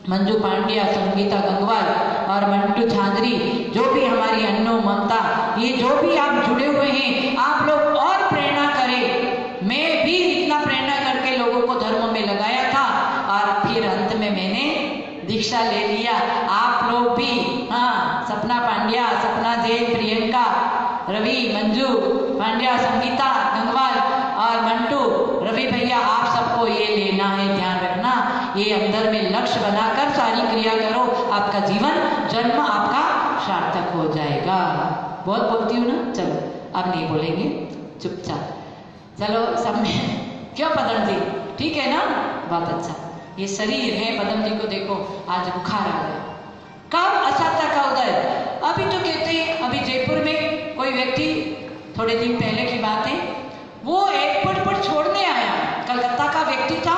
मंजू पांड्या, संगीता गंगवाल और मंटू झांझरी, जो भी हमारी अन्नू, ममता, ये जो भी आप जुड़े हुए हैं, आप लोग और प्रेरणा करें। मैं भी इतना प्रेरणा करके लोगों को धर्म में लगाया था और फिर अंत में मैंने दीक्षा ले लिया। आप लोग भी, हाँ, सपना पांड्या, सपना जैन, प्रियंका, रवि, मंजू पांड्या, संगीता गंगवाल और मंटू, रवि भैया, आप सबको ये लेना है, ध्यान रखना। ये अंदर में लक्ष्य बनाकर सारी क्रिया करो, आपका जीवन जन्म आपका सार्थक हो जाएगा। बहुत बोलती हूँ ना, चलो अब नहीं बोलेंगे, चुपचाप चलो सब में। क्यों पदम जी, ठीक है ना? बहुत अच्छा। ये शरीर है, पदम जी को देखो आज बुखार आ गया। कब असाध्य का उदय? अभी तो कहते हैं, अभी जयपुर में कोई व्यक्ति, थोड़े दिन पहले की बात है, वो एयरपोर्ट पर छोड़ने आया। कलकत्ता का व्यक्ति था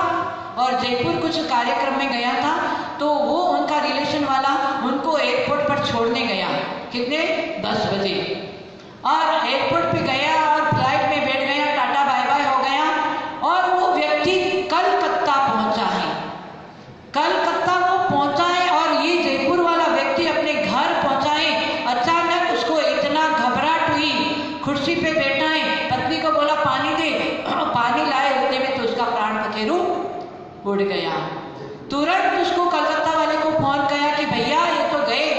और जयपुर कुछ कार्यक्रम में गया था, तो वो उनका रिलेशन वाला उनको एयरपोर्ट पर छोड़ने गया। कितने? 10 बजे। और एयरपोर्ट पे गया और फ्लाइट में बैठ गया, टाटा बाय बाय हो गया और वो व्यक्ति कलकत्ता पहुंचा है। कलकत्ता वो पहुंचा है और ये जयपुर वाला व्यक्ति अपने घर पहुंचा है। अचानक उसको इतना घबराहट हुई, कुर्सी पे बैठा है, पत्नी को बोला पानी दे, पानी लाए, उतने में तो उसका प्राण पखेरु उड़ गया। तुरंत उसको कलकत्ता वाले को फोन किया कि भैया ये तो गए।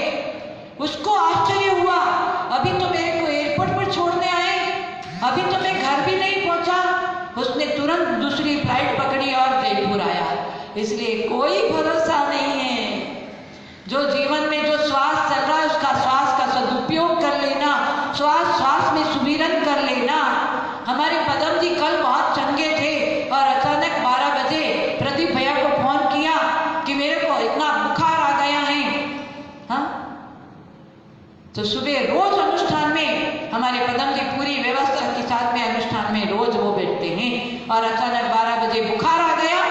उसको आश्चर्य हुआ, अभी तो मेरे को एयरपोर्ट पर छोड़ने आए, अभी तो मैं घर भी नहीं पहुंचा। उसने तुरंत दूसरी फ्लाइट पकड़ी और जयपुर आया। इसलिए कोई भरोसा नहीं है। जो जीवन में जो श्वास चल रहा है उसका श्वास का सदुपयोग कर लेना, श्वास में सुमिरन कर लेना। हमारे पदम जी कल बहुत चंगे थे और अचानक 12 बजे प्रदीप भैया को फोन किया तो सुबह रोज अनुष्ठान में हमारे पदम जी पूरी व्यवस्था के साथ में अनुष्ठान में रोज वो बैठते हैं और अचानक 12 बजे बुखार आ गया,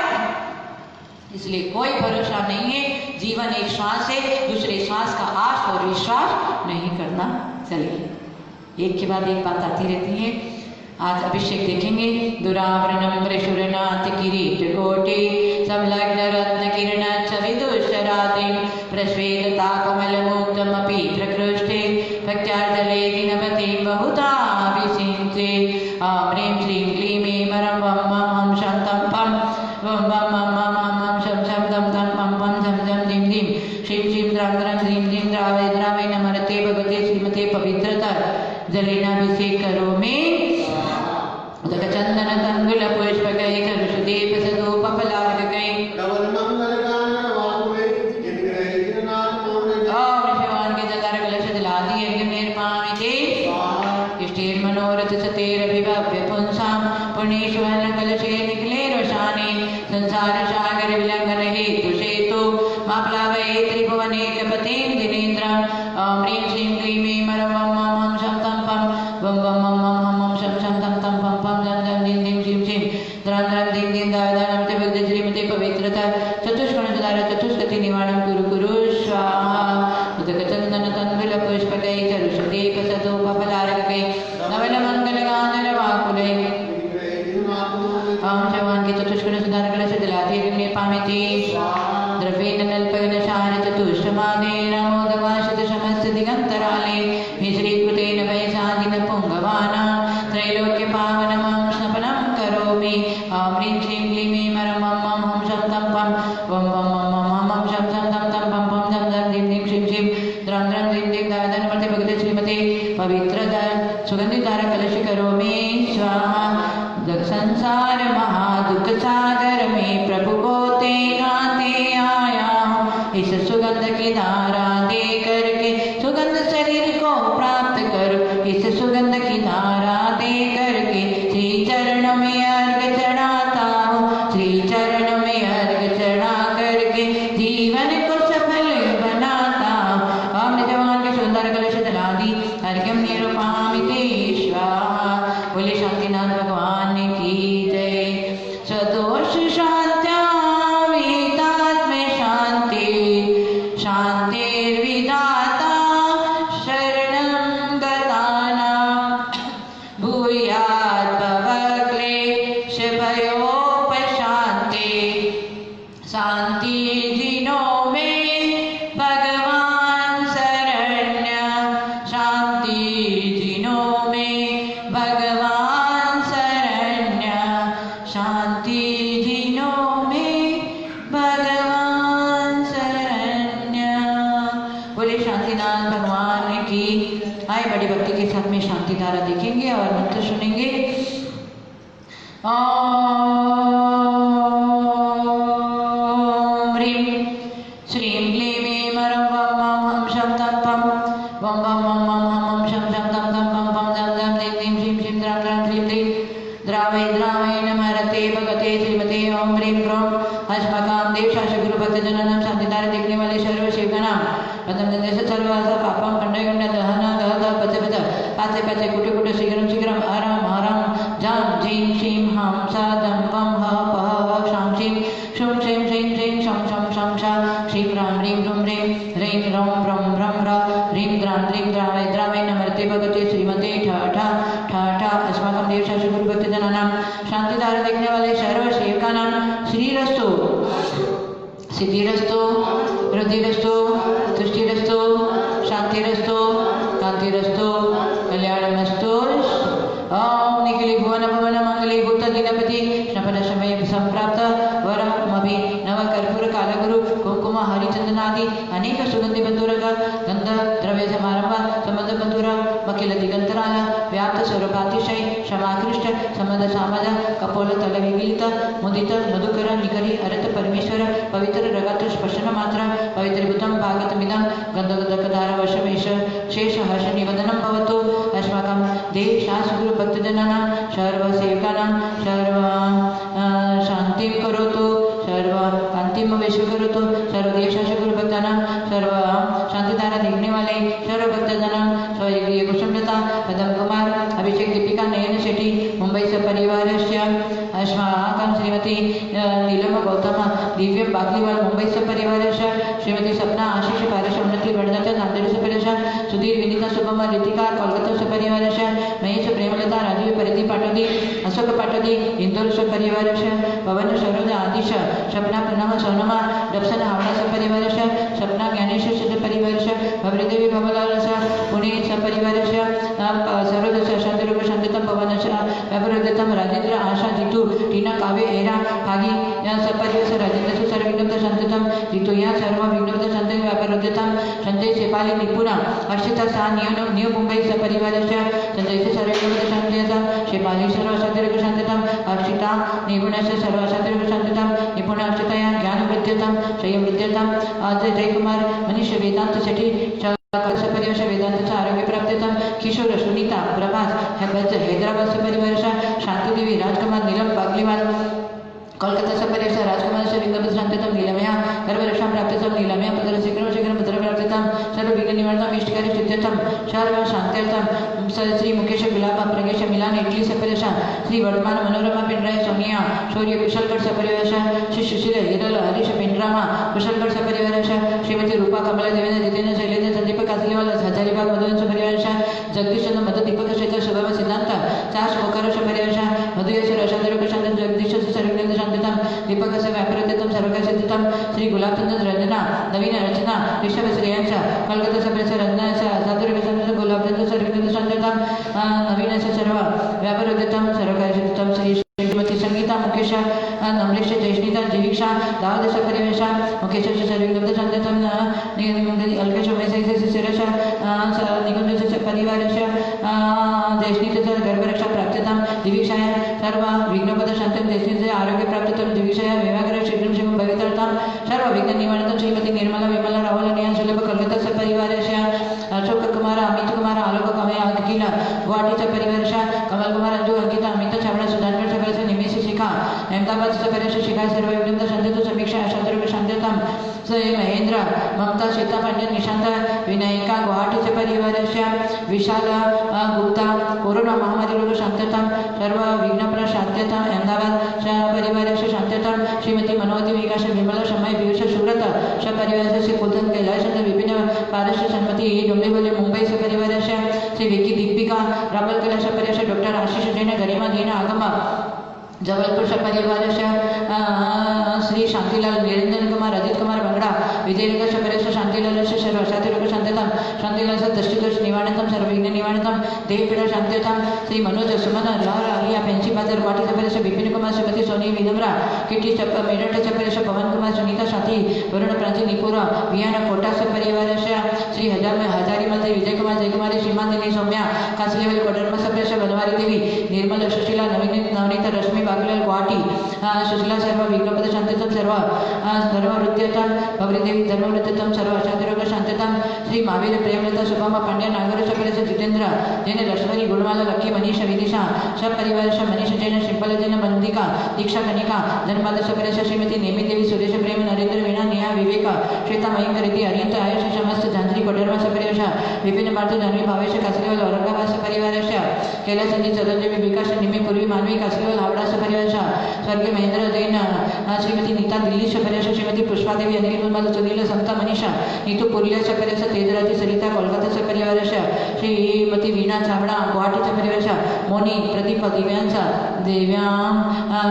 इसलिए कोई भरोसा नहीं है। जीवन एक श्वास है, दूसरे श्वास का आश और विश्वास नहीं करना। चलिए एक के बाद एक बात आती रहती है। आज अभिषेक देखेंगे। दुरावरणम वृषुरनाथ किरीट कोटि संलग्न रत्न किरण विदुषरादिं प्रश्वेदता कमलमुक्तमपि प्रकृष्टे भक्त्यार्जले दिनवती बहुधा विसिंचे। ह्रीं श्रीं क्लीं ऐं मरं वं मं हं शं तं पं वं वं मं मं हं हं शं शं तं तं पं पं झं झं धिं धिं श्रीं श्रीं द्रां द्रां ह्रीं ह्रीं द्रावय द्रावय नमरते भगवते श्रीमते पवित्रता जलेनाभिषेक करोमि। चंदन तंदुल पुष्प गई करुषदीप सदोपलार्घकै भगवान के जलार कलश जलादि यज्ञ निर्माणिते इष्टेर मनोरथ सतेरभिभव्य पुंसां पुण्येश्वर कलशे निखिले रोषाने संसार सागर विलंघन हेतु सेतु मा प्लावये त्रिभुवनेकपतिं दिनेन्द्रं। ह्रीं श्रीं क्लीं ऐं मरं वं मं हं शं तं पं वं वं मं मं हं हं शं शं तं तं पं पं झं झं धिं धिं श्रीं श्रीं द्रां द्रां धिं धिं दावदानमते भगवते श्रीमते पवित्रता चतुष्कोणचदार चतुष्कति निवारणं कुरु कुरु स्वाहा। उदकचन्दन तण्डुल पुष्पकै कलुषदीप सदोपलार्घकै नवलमङ्गलगानरवाकुलै ओम भगवान के चतुष्कोणचदार कलश जलाति निर्पामिति द्रव्येन नल्पगन शार चतुष्टमादे रामोदवाशत समस्त दिगंतराले मिश्रीकृतेन वैशादिन पुंगवाना त्रैलोक्य पावनमं स्नपनं करोमि। ह्रीं श्रीं क्लीं ऐं मरं वं मं हं शं तं पं वं वं मं मं हं हं शं शं तं तं पं पं झं झं धिं धिं श्रीं श्रीं द्रां द्रां धिं धिं दावदानमते भगवते श्रीमते पवित्रता सुगंधिधार कलश करोमि स्वाहा। संसार महादुख सागर में प्रभु को ते गाते आया हूँ, इस सुगंध की धारा दे करके सुगंध शरीर को प्राप्त करो। इस सुगंध की धारा दे करके श्री चरण में अर्घ चढ़ाता हूँ, श्री चरण में अर्घ चढ़ा करके जीवन को सफल बनाता हूँ। हमने जवान के सुंदर कलश जलादि अर्घ्यम निरूपामिते स्वाहा। बोले शांतिनाथ भगवान की जय। सदोष शांत्या वितात्म शांति शांतिर्विधाता शरणं गतानां भूयात् भवक्लेश भयोपशान्ति। शांति दिनों में भगवान शरण्य, शांति दिनों में भगवान शरण्य, शांति दिनों में भगवान शरण्य। बोले शांतिनाथ भगवान की। आए बड़ी भक्ति के साथ में शांति धारा देखेंगे और मंत्र सुनेंगे। ह्रीं श्रीं क्लीं ऐं मरं वं मं हं शं तं पं वं वं मं मं हं हं शं शं तं तं पं पं झं झं धिं धिं श्रीं श्रीं द्रां द्रां ह्रीं ह्रीं द्रावय द्रावय नमरते भगवते श्रीमते ओम ह्रीं ह्रौं अस्मकां देवशास्त्र गुरु भक्तजनानां शांतिधारा देखने वाले सर्व शिवगणां प्रथम दंडेश सर्वासा पापं खंडय खंड दहन दह दह पच पच पाचे पाचे कुटे कुटे शीघ्रं शीघ्रं आराम आराम जां जीं शीं हां सा दं पं ह पह ह क्षां शीं शुं श्रीं श्रीं श्रीं शं शं शं शा श्रीं रां ह्रीं ह्रूं ह्रीं ह्रीं ह्रौं ह्रौं ह्रं ह्रा ह्रीं द्रां ह्रीं द्रावय द्रावय नमरते भगवते श्रीमते ठ ठ ठ ठ अस्माकं देवशास्त्र गुरु भक्तजनानां शांतिधारा देखने वाले सर्व सेवकानां श्रीरस्तु सिद्धिरस्तु वृद्धिरस्तु तुष्टिरस्तु शांतिरस्तु कांतिरस्तु कल्याणमस्तु। ओम निखिले भुवन भवन मंगले भूत दिनपति स्नपन समय संप्राप्त वरमभि नव कर्पूर कालगुरु कुंकुम हरिचंदनादि अनेक सुगंधि बंधुरग गंध द्रव्य समारंभ संबंध बंधुर मकिल दिगंतराल व्याप्त स्वरूपातिशय क्षमाकृष्ट समद सामद कपोल तल विगिलित मुदित मधुकर निकरी अरत परमेश्वर पवित्र रगत स्पर्शन मात्र पवित्रभूतं भागतमिदं गंधगदकदार वशमेश शेष हर्ष निवदनं भवतु। अस्माकं देवशास्त्र गुरु भक्तजनानां सर्व सेवकानां सर्व शान्तिं करोतु सर्व कान्तिं अंतिम विश्वगुरुतो सर्वदेश गुरु भक्तानां सर्व शांतिधारा देखने वाले सर्व भक्तजनां स्वर्गीय कुसुमलता पदम कुमार अभिषेक दीपिका नयन शेट्टी मुंबई सपरिवारस्य अस्माकं श्रीमती नीलम गौतम दिव्य बागलीवाल मुंबई सपरिवारस्य श्रीमती सपना आशीष पारश उन्नति वर्धत नांदेड सपरिवारस्य सुधीर विनीता शुभम रितिका कोलकाता सपरिवारस्य महेश प्रेमलता राजीव परिधि पाटोदी अशोक पाटोदी इंदौर सपरिवारस्य पवन सरोज आदिश सपना प्रणव सोनमा दक्षिण हावड़ा सपरिवारस्य सपना ज्ञानेश सपरिवारस्य भवदेवी भवलालस पुणे सपरिवारस्य सरोज शांतिरूप शांतितम पवनश व्यवरोधितम राजेंद्र आशा जितू टीना काव्य एरा भागी या सपरिवारस्य राजेंद्र सर्वविघ्नता शांतितम जितू या सर्व विघ्नता शांति व्यवरोधितम संजय सेपाली निपुणा हर्षिता सा न्यू मुंबई सपरिवारस्य संजय सर्वविघ्नता शांतितम शेपाली सर्व शांतिरूप शांतितम हर्षिता निपुणस्य सर्व शांतिरूप शांतितम निपुण हर्षितया ज्ञान वृद्ध्यतम संयम वृद्ध्यतम जय कुमार मनीष वेदांत शेट्टी सपरिवार वेदांत आरोग्य प्राप्त्यतम किशोर सुनीता प्रभास हैदराबाद सपरिवार शांति देवी राजकुमार नीलम बागलीवाल कोलकाता सपरिवार राजकुमार विघ्न शांतितम नीलमया गर्भरक्षां प्राप्त्यतम नीलमया पदर शीघ्रं भद्र प्राप्त्यतम सर्व विघ्न निवारणं इष्टकार्य सिद्ध्यतम सर्व शांत्यर्थम श्री मुकेश गुलाब प्रगेश मिलान इटली सपरिवार श्री वर्धमान मनोरमा पिंडराय सोनिया शौर्य कुशलगढ़ सपरिवार श्री सुशील हिरल हरीश पिंडरामा कुशलगढ़ सपरिवार श्रीमती रूपा कमला देवेंद्र जितेंद्र शैलेंद्र संदीप कासलीवाल हजारीबाग मधुवन सपरिवार जगदीश चंद्र मधु दीपक शेखर शुभम सिद्धांत चाष बोकारो सपरिवार मधुयेश्वर शांतिरूप शांति जगदीश सर्वज्ञ शांतितम दीपक व्यापारतम सर्वकाश सिद्धितम श्री गुलाबचंद्र रंजना नवीन अर्चना ऋषभ श्रेयांश कोलकाता सपरिवार रंजना शांतिरूप शांति गुलाबचंद्र सर्वज्ञ शांतितम नवीन सर्व व्यापारतम सर्वकाश सिद्धितम श्री श्रीमती संगीता मुकेश नमलेश जयश्नीता जीविक्षा दावद सपरिवेश मुकेश सर्वविघ्न शांतितम अल्पेश उमेश शिरश निकुंज परिवारस्य जयश्नीत गर्भरक्षा प्राप्त्यतां जीविक्षाया सर्व विघ्नपद शांतिं जयश्नीत आरोग्य प्राप्त्यतां जीविक्षाया विवाहग्रह शीघ्रं शिवं भवितर्थां सर्व विघ्न निवारणं श्रीमती निर्मला विमला राहुल नियन सुलभ कोलकाता सपरिवारस्य अशोक कुमार अमित कुमार आलोक कमय अखिल गुवाहाटी सपरिवारस्य कमल कुमार अंजू अंकिता अमिता छावड़ा सुधाकर सपरिवारस्य निमेश शिखा अहमदाबाद सपरिवारस्य शिखा सर्व विघ्न शांतितो समीक्षा शांतिरूप शांतितम श्री महेंद्र ममता सीता पांड्यन निशांत विनायिका गुवाहाटी सपरिवारस्य विशाल गुप्ता कोरोना महामारी रोग शांततम सर्व विघ्न शांततम अहमदाबाद सपरिवारस्य शांततम श्रीमती मनोवती विकास विमला शमय पीयूष सुरत सपरिवारस्य श्री कुलधन कैलाश विपिन पारस्य सन्मति डोंबिवली मुंबई सपरिवारस्य श्री विकी दीपिका राबल कैलाश सपरिवारस्य डॉक्टर आशीष जैन गरिमा जैन आगम जबलपुर सपरिवारस्य श्री शांतिलाल निरंजन कुमार अजित कुमार बंगड़ा विजयनगर सपरिवारस्य शांतिलाल सर्व शांतिरूप शांतितम शांतिलाल दृष्टिदोष निवारणतम सर्व विघ्न निवारणतम देवपीड़ा शांतितम श्री मनोज सुमन लाल आलिया पेंची बाजार गुवाहाटी सपरिवारस्य विपिन कुमार श्रीमती सोनी विनम्रा किटी मेरठ सपरिवारस्य पवन कुमार सुनीता साथी वरुण प्राची निपुर विहान कोटा सपरिवारस्य श्री हजारीमल विजय कुमार जयकुमारी श्रीमांतिनी सौम्या कासलीवल कोडरमा सपरिवारस्य बनवारी देवी निर्मल सुशीला नवनीत रश्मि बागलाल गुवाहाटी सुशीला सर्व विघ्नपद शांतितम सर्व धर्मवृत्त्यतम भवरीदेवी धर्मवृत्त्यतम सर्व शांतिरोग शांतितम श्री महावीर प्रेमलता शुभम पांड्या नागर सपरिवारस्य जितेंद्र जैन लक्ष्मणी गुणमाला लक्की मनीष विदिशा सपरिवारस्य मनीष जैन शिल्पल जैन बंदिका दीक्षा कनिका धनपाल सपरिवारस्य श्रीमती नेमी देवी सुरेश प्रेम नरेंद्र वीणा नेहा विवेक श्वेता मयंकर रेड्डी अरियंत आयुष समस्त झांझरी कोडरमा सपरिवारस्य विपिन भारती जानवी भावेश कासलीवाल औरंगाबाद सपरिवारस्य कैलास संजीत चंद्रदेवी विकास निमी पूर्वी मानवी कासलीवाल हावड़ा सपरिवारस्य स्वर्गीय महेंद्र जैन श्रीमती नीता दिल्ली सपरिवारस्य श्रीमती पुष्पा देवी अनिल निर्मल सुनील समता मनीषा नीतू पुरलिया सपरिवारस्य तेजराजी सरिता कोलकाता सपरिवारस्य श्रीमती वीणा छाबड़ा गुवाहाटी सपरिवारस्य मोनी प्रदीप दिव्यांश दिव्यां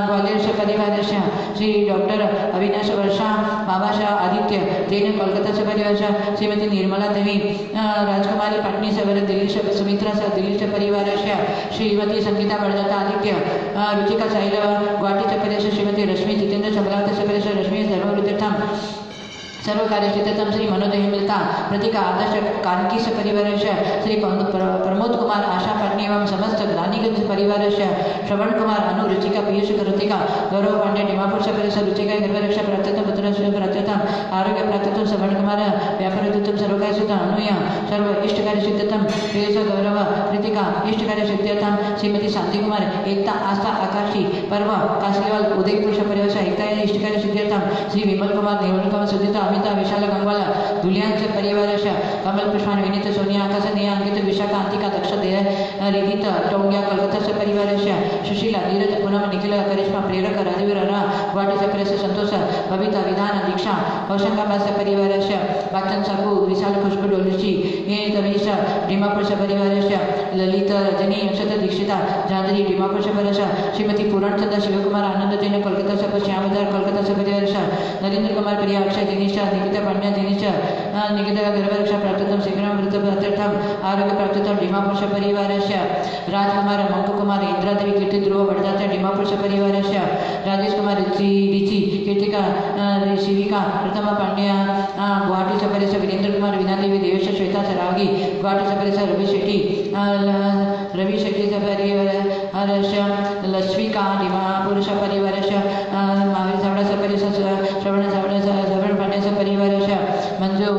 ग्वालियर सपरिवारस्य श्री डॉक्टर अविनाश वर्षा बाबाशा आदित्य जैन कोलकाता सपरिवारस्य श्रीमती निर्मला देवी राजकुमारी पाटनी सवर दिल्ली सुमित्रा दिल्ली सपरिवारस्य श्रीमती संगीता बड़जाता आदित्य रुचिका साइल गुवाहाटी सपरिवारस्य श्रीमती रश्मि जितेंद्र चमलावत सपरिवारस्य रश्मि धर्मवृत्त्यर्थम सर्वकार्यसिद्धतं श्री मनोदय मिलता प्रतीक आदर्श कानकी परिवारस्य श्री प्रमोद कुमार आशा पत्नी एवं समस्त ग्रानीगंज परिवारस्य श्रवण कुमार अनु रुचिका पीयूष कृतिका गौरव पांडे डिमापुर परिसर रुचिका गर्भरक्षा प्राप्तम पुत्र प्राप्तम आरोग्य प्राप्तम श्रवण कुमार व्यापार दूतम सर्वकार्य सिद्ध अनुया सर्व इष्ट कार्य सिद्धतम पीयूष गौरव कृतिका इष्ट कार्य सिद्धतम श्रीमती शांति कुमार एकता आस्था आकाशी पर्व काशीवाल उदयपुर परिवार एकता इष्ट कार्य सिद्धतम श्री विमल कुमार नेवल कुमार सुजिता अमिता विशाल गंगवाला दुलियांच्या परिवारस्य कमल पुष्पान विनीत सोनिया आकाश नेहा अंकित विशाखा अंतिका दक्ष रिहित टोंग्या कलकत्ताच्या परिवारस्य सुशीला नीरज पूनम निखिल करिश्मा प्रेरक राजवीर रा गुवाहाटी परिसर संतोष बबिता विधान दीक्षा होशंगाबाद परिवारस्य बाचन साकू विशाल खुशबू डोलची हे रमेश डिमापुर परिवारस्य ललित रजनी अक्षत दीक्षिता जांजरी डिमापुर परिसर श्रीमती पूरणचंद्र शिवकुमार आनंद जैन कोलकाता श्यामदार कोलकाता परिवारस्य नरेंद्र कुमार प्रिया अक्षय दिनेशा निकिता पांड्या दिनेश निकिता गर्भरक्षा प्राप्तम शीघ्रम वृत्त प्राप्तम आरोग्य प्राप्तम डिमापुर परिवारस्य राजकुमार मंकु कुमार इंद्रादेवी कीर्ति ध्रुव वडदाच्या डिमापुर परिवारस्य राजेश कुमार रिची कीर्तिका शिविका प्रथम पांड्या गुवाहाटी परिसर वीरेंद्र कुमार विनादेवी देवेश श्वेता सरागी गुवाहाटी परिसर रवि शेट्टी परिवारस्य लक्ष्मीका डिमापुर परिवारस्य महावीर सावड़ा परिसर श्रवण पांड्या परिवारस्य मंजू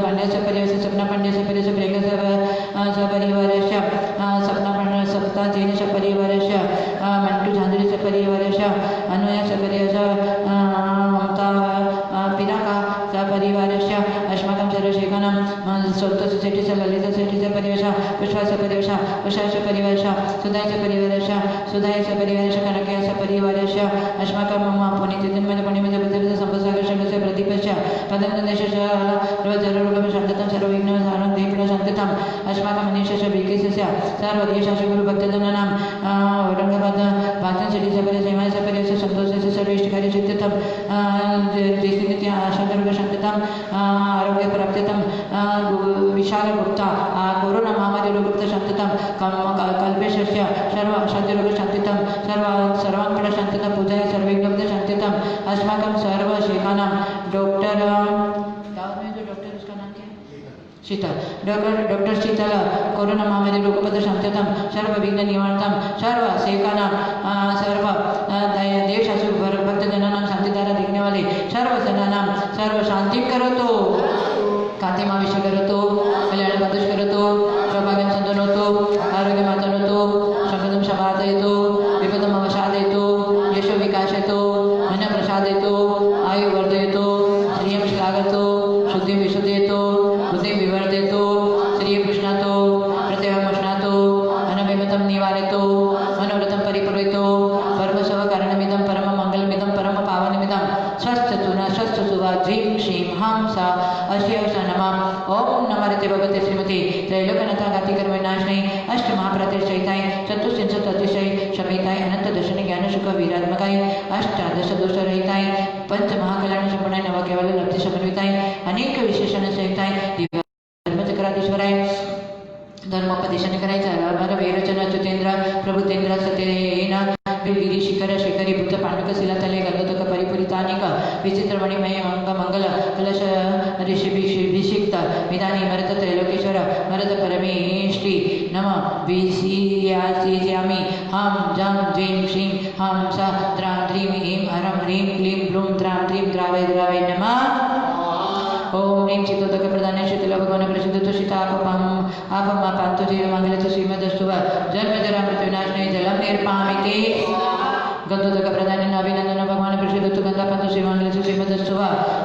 पांड्या परिवार सपना पांड्या परिसर प्रियंका परिवारस्य सपना पांड्या सप्ता जैन परिवारस्य मंटू झांझरी परिवारस्य अनुया परिवारस्य ममता पिनाका परिवारस्य अस्माकं सर्वशेखनं संतोष शेट्टी ललित शेट्टी परिवेश विश्वास परिवेश विश्वास परिवेश सुधाय परिवारस्य कनकया परिवारस्य अस्माकं मम पुनीत पुण्यमय संपसागर शंकर प्रदीपस्य पदंदेशस्य सर्वजरूरगम शांततं सर्वविघ्न सारं देवप्र शांततं अस्माकं मनीषस्य विकेशस्य सर्वदेशास्य गुरु भक्तजनानां औरंगाबाद भाषण शेट्टी परिवेश परिवेश संतोषस्य सर्वेष्ट कार्य सिद्धतं जयसिद्धि शांतरूप शांततं आरोग्य प्राप्ततं विशाल गुप्ता कोरोना महामारी रोगमुक्त शांततं कल्पेशस्य सर्व शांतिरोग शांतितं सर्वांकड शांतता पूजाय सर्वविघ्न शांतितं अस्माकं सर्व शेखानां डॉक्टर गाँव में जो डॉक्टर उसका नाम क्या है शीतल डॉक्टर शीतल कोरोना महामारी रोगपद शांततं सर्व विघ्न निवारणं सर्व शेखानां सर्व देशासु भक्तजनानां शांतिधारा देखने वाले सर्व जनानां सर्व शांति करोतो कांतिमा विषय करतो कल्याण बादुष करतो सौभाग्यम संतन होतो आरोग्य मातन होतो संपदम शबाद येतो विपदम अवसाद येतो यशो विकास येतो मन प्रसाद येतो आयु वर्ध येतो श्रियम श्लाघतो शुद्धि विशुद्ध येतो बुद्धि विवर्ध येतो श्रियम कृष्णातो प्रत्यय मोषणातो अनभिमतम निवारेतो मनोरथम परिपूर्वतो परमसव कारणमिदं परम मंगलमिदं परम पावनमिदं स्वस्थतु न स्वस्थतु वा जीं श्रीं हां सा अश्यवसा नमः ओम नमः भगवते श्रीमती त्रैलोक्यनाथा गातिकर विनाशने अष्ट महाप्रतिष्ठिताय चतुस्त्रिंशत् अतिशय शमिताय अनंत दर्शन ज्ञान सुख वीरात्मकाय अष्टादश दोष रहिताय पंच महाकल्याण संपन्नाय नव केवल लब्धि समन्विताय अनेक विशेषण सहिताय दिव्य धर्मचक्राधीश्वराय धर्मोपदेशन करायचं अमर वैरचन अच्युतेंद्र प्रभुतेंद्र सत्येन गिरी शिखर शेखरी बुद्ध पांडुक शिलातले गंगोदक परिपूरितानिक विचित्रमणिमय मंगल कलश ऋषिभिषिक्त विधानी मरत त्रैलोकेश्वर मरत परमेष्टि नम विसियामि हम जं ज्रीं श्रीं हम स द्रां द्रीं ह्रीं हरं ह्रीं क्लीं ब्लूं द्रां द्रीं द्रावय द्रावय नमः ओम ह्रीं चित्तोदक प्रधान शीतल भगवान प्रसिद्ध शीतापम आपम पांतो जीव मंगलच श्रीमदस्तुव जन्म जरा मृत्युनाशने जलम निर्पामिते गंधोदक प्रधान अभिनंदन भगवान प्रसिद्ध गंधा पांतो श्रीमंगलच श्रीमदस्तुव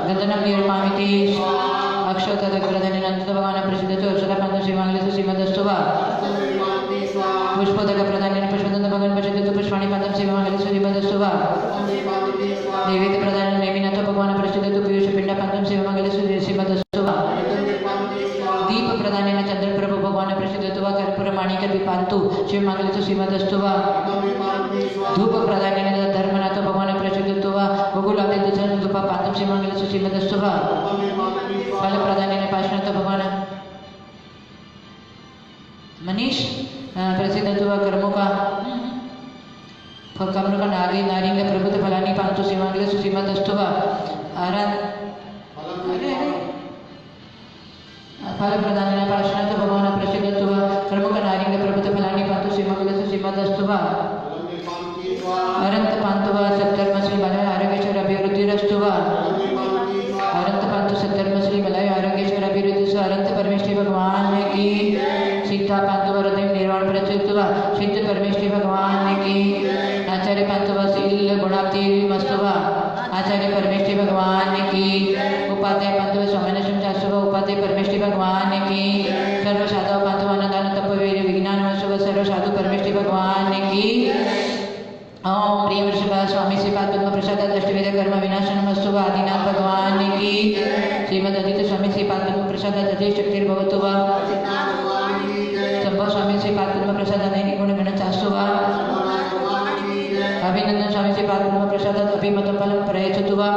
गंधनम निर्पामिते अक्षोदक प्रधान नंद भगवान प्रसिद्ध अक्षता पांतो श्रीमंगलच श्रीमदस्तुव पुष्पोदक प्रधान पुष्पदंत भगवान प्रसिद्ध पुष्पाणि पांतो श्रीमंगलच श्रीमदस्तुव नैवेद्य प्रधान नेमिनाथ भगवान प्रसिद्ध पीयूष पिंड पांतो श्रीमंगलच श्रीमदस्तुव दीप प्रधान चंद्र प्रभु भगवान प्रसिद्ध तुवा कर्पूर माणिक दीपांतु शिव मंगलच श्रीमदस्तुव धूप प्रधान धर्मनाथ भगवान प्रसिद्ध तुवा गोकुलादि दर्शन धूपा पांतो शिव मंगलच श्रीमदस्तुव फल प्रधान पार्श्वनाथ भगवान मनीष प्रसिद्ध तुवा कर्मुका कर्मुका नारी नारिंग प्रभुत फलानी पांतो शिव मंगलच श्रीमदस्तुव आराध फलप्रदानेन पार्श्वनाथ भगवान् प्रसीदतु वा कर्मकनारिंग प्रभुतफलानि पान्तु श्रीमङ्गलस्य श्रीमदस्तु वा अरंत पान्तु वा सद्धर्मश्री मलय आरोग्येश्वर अभिवृद्धिरस्तु वा अरंत पान्तु सद्धर्मश्री मलय आरोग्येश्वर अभिवृद्धि अरंत परमेश्वरी भगवान की सीता पान्तु वा हृदय निर्वाण प्रचुत वा सिद्ध परमेश्वरी भगवान की आचार्य पान्तु वा शील गुणाप्ति मस्तु वा आचार्य परमेश्वरी भगवान की उपाध्याय पान्तु वा स्वामिनाशम शास्त्र वा उपाध्याय परमेश्वरी भगवान की सर्व साधव पान्तु वा अनदान तपवीर विज्ञान वस्तु वा सर्व साधु परमेश्वरी भगवान की ओम प्रिय वृषभा स्वामी श्री पाद पद्म प्रसाद अष्टवेद कर्म विनाशन मस्तु वा आदिनाथ भगवान की श्रीमद अदित स्वामी श्री पाद पद्म प्रसाद अजय शक्तिर्भवतु वा संभव स्वामी श्री पाद पद्म प्रसाद नैनिक गुण गण चास्तु वा अभिनंदन स्वामी श्री पाद पद्म प्रसाद अभिमतं फलं प्रयच्छतु वा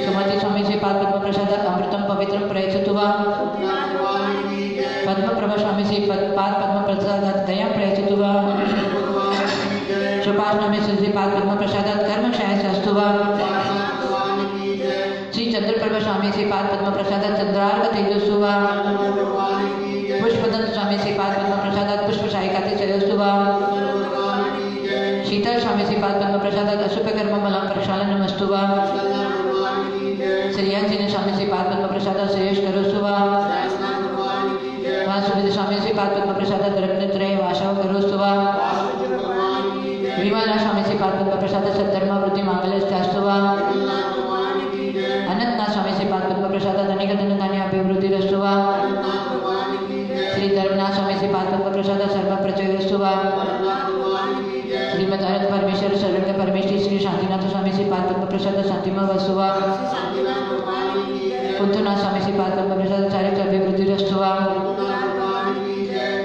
सुमति स्वामी श्री पाद पद्म प्रसाद अमृतं पवित्रं प्रयच्छतु वा पद्मप्रभा स्वामी श्री पाद पद्म प्रसाद दयां प्रयच्छतु वा सुभाषनामे श्री पाद पद्म प्रसादात कर्मक्षय अस्तु वा श्री चंद्रप्रभा स्वामी श्री पाद पद्म प्रसादात चंद्रार्क तेजस्सु वा पुष्पदंत स्वामी श्री पाद पद्म प्रसादात पुष्पशायिकाते चयस्तु वा शीतल स्वामी श्री पाद पद्म प्रसादात अशुभकर्म मलं प्रक्षालनमस्तु वा श्रीयांजने स्वामी श्री पाद पद्म प्रसादात श्रेयस्करोस्तु वा वासुदेव स्वामी श्री पाद पद्म प्रसादात रत्नत्रय वासव करोस्तु वा विमला स्वामी श्री पाद पद्म प्रसाद सद्धर्म वृद्धि मांगल्यस्तु वा अनंतनाथ स्वामी श्री पाद पद्म प्रसाद अनेक धनधान्य अभिवृद्धिरस्तु वा श्री धर्मनाथ स्वामी श्री पाद पद्म प्रसाद सर्व प्रचयस्तु वा श्रीमद अरत परमेश्वर सर्वज्ञ परमेश्वरी श्री शांतिनाथ स्वामी श्री पाद पद्म प्रसाद शांतिमय वस्तु वा कुंतुनाथ स्वामी श्री पाद पद्म प्रसाद चारित्र अभिवृद्धिरस्तु वा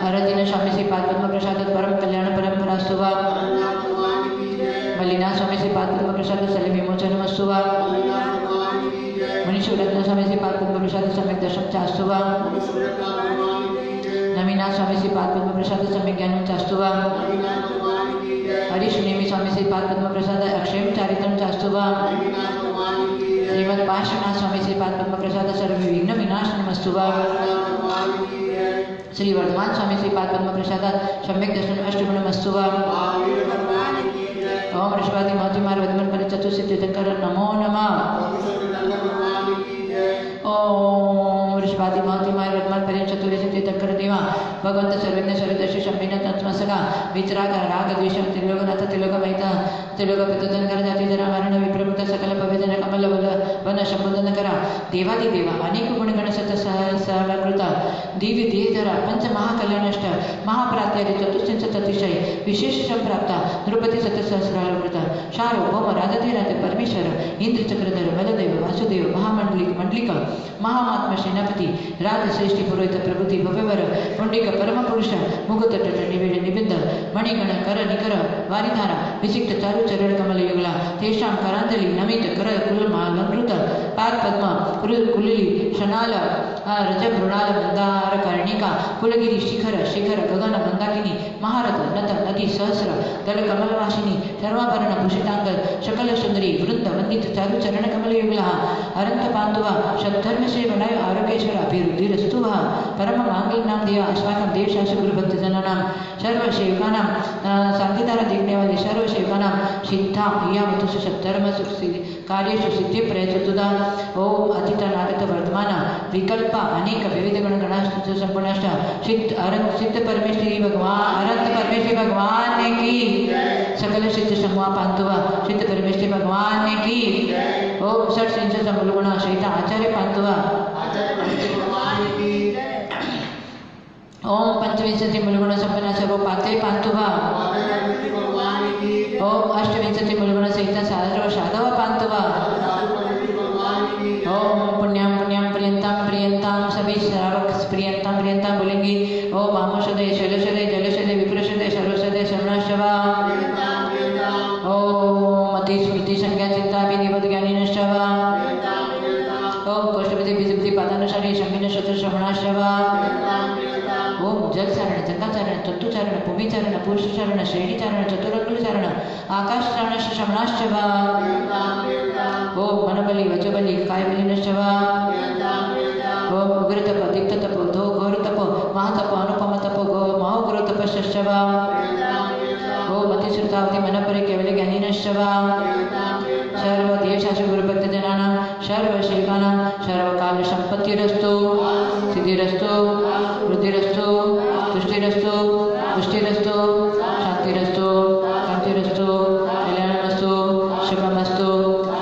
आराधीन स्वामी श्री पाद पद्म प्रसाद परम कल्याण परंपरास्तु वा मल्लिनाथ स्वामी श्री पाद पद्म प्रसाद सले विमोचनमस्तु वा मणिशूरत्न स्वामी श्री पाद पद्म प्रसाद सम्यक दर्शन चास्तु वा नवीनाथ स्वामी श्री पाद पद्म प्रसाद सम्यक ज्ञानम चास्तु वा हरीशनेमी स्वामी श्री पाद पद्म प्रसाद अक्षयम चारित्रम चास्तु वा श्रीमद पार्श्वनाथ स्वामी श्री पाद पद्म प्रसाद सर्व विघ्न विनाशनमस्तु वा श्री वर्धमान स्वामी श्री पाद पद्म प्रसाद सम्यक दर्शन अष्टगुणमस्तु वा ओम ऋषभादि महतिमार वदमन पर चतुर्सिद्धि तीर्थंकर नमो नमः ओम ऋषभादि महतिमार वदमन पर चतुर्सिद्धि तीर्थंकर देवा भगवंत सर्वज्ञ सर्वदर्शी शंभीनाथ नतमस्तका वितराग राग द्वेष त्रिलोकनाथ त्रिलोकमहित त्रिलोकपितधनकर जाति जरा मरण विप्रमुक्त सकल पवित्र कमल वन शंभुधन करा देवादि देवा अनेक गुणगण सत सहलकृत दिव्य देहधरा पंच महाकल्याणष्ट महाप्रात्यादि चतुश्चंच अतिशय विशेष संप्राप्त नृपति सत सहस्रालकृत सार्वभौम राजधिराज परमेश्वर इंद्र चक्रधर बलदेव वासुदेव मंडलिक महामात्मा सेनापति राजश्रेष्ठी पुरोहित प्रभृति भव्यवर पुंडिक परम पुरुष मुगुतट निवेद निबिंद मणिगण कर निकर वारिधारा विशिष्ट चारु चरण कमल युगला तेषां करांजलि नमित कर कुलमालंकृत पाद पद्म कुलिली शनाल रज मृणाल मंदार कर्णिका कुलगिरी शिखर शिखर गगन मंदाकिनी महारथ नत नदी सहस्र दल कमलवासिनी सर्वाभरण भूषितांग शकल सुंदरी वृंद वंदित चारु चरण कमल युगला अरंत पांडवा सद्धर्म से बनाय आरोग्येश्वर अभिवृद्धिरस्तु वा परम मांगल्य नाम दिया अस्माकं देवशास्त्र गुरु भक्त जनानां सर्व सेवकानां शांतिधारा देखने वाले सर्व सेवकानां सिद्धा प्रियावतु सद्धर्म कार्येषु सिद्धि प्रयच्छतुदा ओम अतीत नागत वर्तमान विकल्प अनेक विविध गुण गणाष्ट संपूर्णाष्ट सिद्ध अरंत सिद्ध परमेश्वरी भगवान की सकल सिद्ध समूह पांतुवा सिद्ध परमेश्वरी भगवान की ओम षट सिंच समूलगुण सहित आचार्य पांतुवा ओम पंचविंशति मूलगुण संपन्न सर्वोपाते पांतुवा ओम अष्टविंशति मूलगुण सहित सर्व साधव पांतुवा ओम पुण्यम पुण्यम प्रियंताम सभी श्रावक प्रियंताम बोलेंगे ओम आमोषदय शैलशदय जलशदय विप्रशदय सर्वशदय शमनाशवा ओम मति स्मृति संज्ञा चिंता विनिबद्ध ज्ञानी नष्टवा ओम कोष्ठपति विजुक्ति पादानुसारी शमीन शत्रु शमनाशवा ओम जल चारण जंगा चारण तत्व चारण भूमि चारण पुरुष चारण श्रेणी चारण चतुरंग चारण आकाश चारण शमनाश्चवा ओम मनबली वचबली कायबली नश्चवा ओम उग्र तप दीप्त तप धो घोर तप महातप अनुपम तप गो महोग्र तप शशवा ओम अतिश्रुतावती मन परि केवल ज्ञानी नश्चवा सर्व देशाशु गुरुभक्त जनानां सर्व शेखानां सर्वकाल संपत्तिरस्तु सिद्धिरस्तु वृद्धिरस्तु तुष्टिरस्तु पुष्टिरस्तु शांतिरस्तु कांतिरस्तु कल्याणमस्तु शुभमस्तु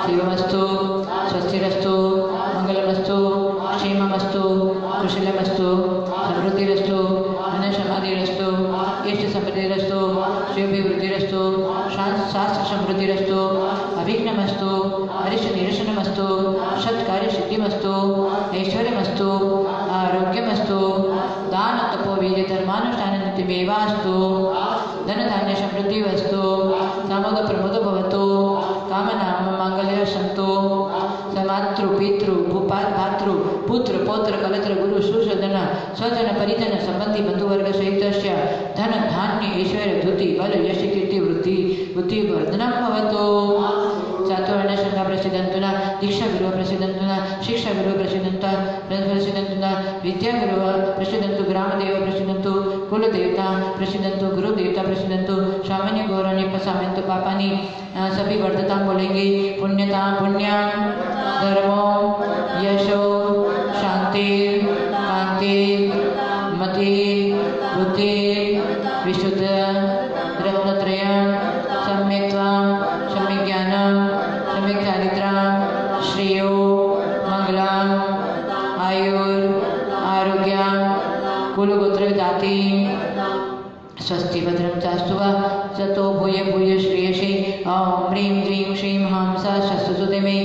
शिवमस्तु स्वस्तिरस्तु मंगलमस्तु क्षेममस्तु कुशलमस्तु समृद्धिरस्तु धनसमाधिरस्तु इष्ट समृद्धिरस्तु शिवभिवृद्धिरस्तु शास्त्र समृद्धिरस्तु अभिघ्नमस्तु हरिष निरसनमस्तु सत्कार्य सिद्धिमस्तु ऐश्वर्यमस्तु आरोग्यमस्तु दान तपो वीर्य धर्मानुष्ठान नित्यमेवास्तु धन धान्य समृद्धि वस्तु सामोद प्रमोद भवतु कामनाम मांगल्य सन्तु समातृ पितृ भूपात भातृ पुत्र पौत्र कलत्र गुरु सुषदन स्वजन परिजन संबंधी बंधुवर्ग सहित धन धान्य ऐश्वर्य धुति बल यश कीर्ति वृद्धि बुद्धि वर्धनम भवतु चातुर्वर्ण संघ प्रसिद्धंतुना दीक्षा गुरु प्रसिद्धंतुना शिक्षा गुरु प्रसिद्धंतुना विद्या गुरु प्रसिद्धंतु ग्राम देव प्रसिद्धंतु कुल देवता प्रसिद्धंतु गुरु देवता प्रसिद्धंतु सामान्य गौरव पसामंतु पापानी सभी वर्धता बोलेंगे पुण्यता पुण्यम धर्मो यशो शांति कांति मति बुद्धि विशुद्ध रत्नत्रय सम्यक्त्वं सम्यक् ज्ञानं सम्यक् चारित्रं श्रेयो मंगलम आयुर आरोग्यम कुलगोत्र जाति स्वस्ति भद्रं चास्तु सतो भूय भूय श्रेयसे ओम ह्रीं ह्रीं श्रीं हंसा शस्तुते मे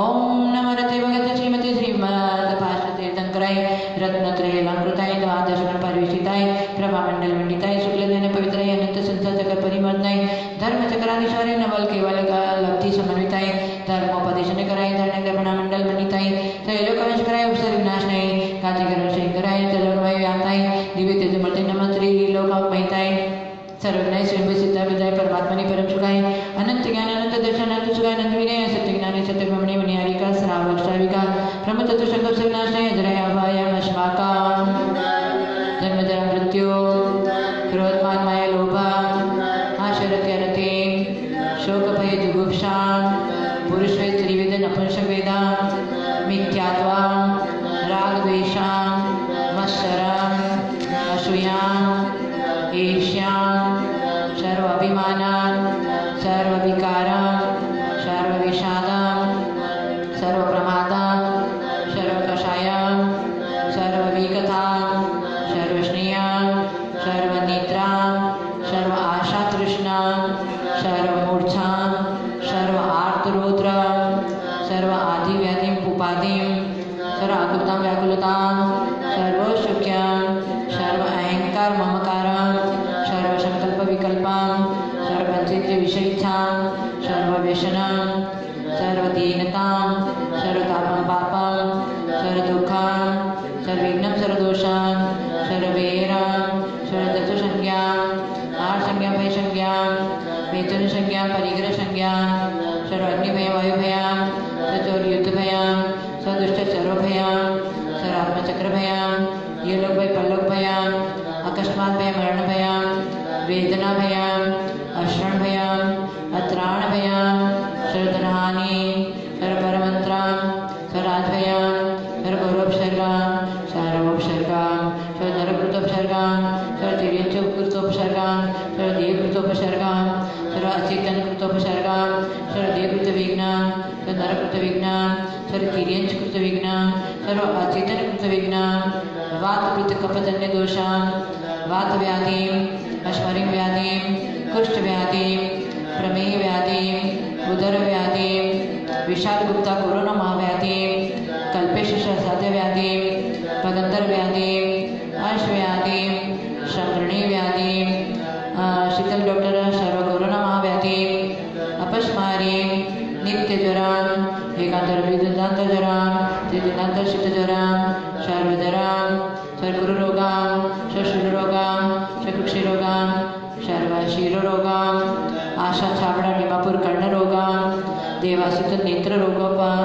ओम नमः रते भगवते श्रीमती श्रीमद्भाष्यतीर्थंकराय रत्नत्रयलंकृताय द्वादश परिवेशिताय प्रभामंडल मंडिताय शुक्लदैन पवित्राय अनंत संसार जगत परिमर्दनाय धर्मचक्राधीश्वराय नवल केवल लब्धि समन्विताय धर्मोपदेशन कराय धर्म मंडल मंडिताय त्रैलोकवंशकराय उपसर्ग विनाशनाय काचिकरण शंकराय तलोन्वय व्याताय दिव्य तेजमूर्ति नमः श्री लोकमहिताय सर्वज्ञाय स्वयं सिद्धा विद्याय परमात्मनि परम सुखाय अनंत ज्ञान अनंत दर्शन अनंत सुखाय अनंत विनय सत्य ज्ञान सत्य ब्रह्मणि मणिहारिका श्रावक श्राविका ब्रह्म तत्व संकल्प से विनाशनाय जराय अभयम अस्माकं जन्म जरा मृत्यु क्रोधमान माया लोभ आशरते रते शोक भय जुगुप्सा पुरुष वेद त्रिवेद नपुंसक वेद मिथ्यात्वा राग द्वेषा मत्सरम असूया ईर्ष्या सर्व अभिमानं सर्व विकारं सर्व विषादं सर्व प्रमादं सर्व कषायं सर्व विकथां सर्व स्नेहं सर्व निद्रां सर्व आशा तृष्णां सर्व मूर्छां सर्व आर्तरौद्रं सर्व आदिव्याधिं उपाधिं सर्व आकुलतां व्याकुलतां सर्व शुक्यं सर्व अहंकार ममकारं सर्व संकल्प विकल्पं सर्व पंचेन्द्रिय विषयिच्छां सर्व व्यसनं सर्व दीनतां सर्व तापं पापं सर्व दुःखं सर्व विघ्नं सर्व दोषं सर्व वैरं सर्व तत्वसंज्ञां आर्तसंज्ञां भयसंज्ञां वेतनसंज्ञां परिग्रहसंज्ञां सर्व अग्निभयं वायुभयं सर्वयुद्धभयं सर्वदुष्ट सर्वभयं सर्वात्मचक्रभयं येलोक भय परलोक भयं अकस्मात् भय मरण भयं वेदना भयं अश्रण भयं अत्राण भयं सर्वधनहानि सर्वपरमन्त्रं सर्वराजभयं सर्वगौरवोपसर्गं सर्वोपसर्गं सर्वनरकृतोपसर्गं सर्वतिर्यञ्चकृतोपसर्गं सर्वदेवकृतोपसर्गं सर्व अचेतनकृतोपसर्गं सर्वदेवकृतविघ्नं सर्वनरकृतविघ्नं सर्वतिर्यञ्चकृतविघ्नं सर्व अचेतनकृतविघ्नं वातपित्तकफजन्यदोषं वातव्याधिं अश्मरिं व्याधिं कुष्ठव्याधिं प्रमेहव्याधिं उदरव्याधिं विशालगुप्ता कोरोना महाव्याधिं कल्पेशसाध्यव्याधिं पगंधरव्याधिं अर्शव्याधिं संक्रणीव्याधिं शीतल डॉक्टर सर्व कोरोना महाव्याधिं अपस्मारीं नित्यज्वरं एकांतरविदुदान्तज्वरं द्विदिनान्तरशीतज्वरं सर्वज्वरं सर्वगुरुरोगां सर्वशूलरोगां चक्षुक्षिरोगां सर्वशिरोरोगां आशा छाबड़ा डिमापुर कर्णरोगां देवासित नेत्ररोगोपां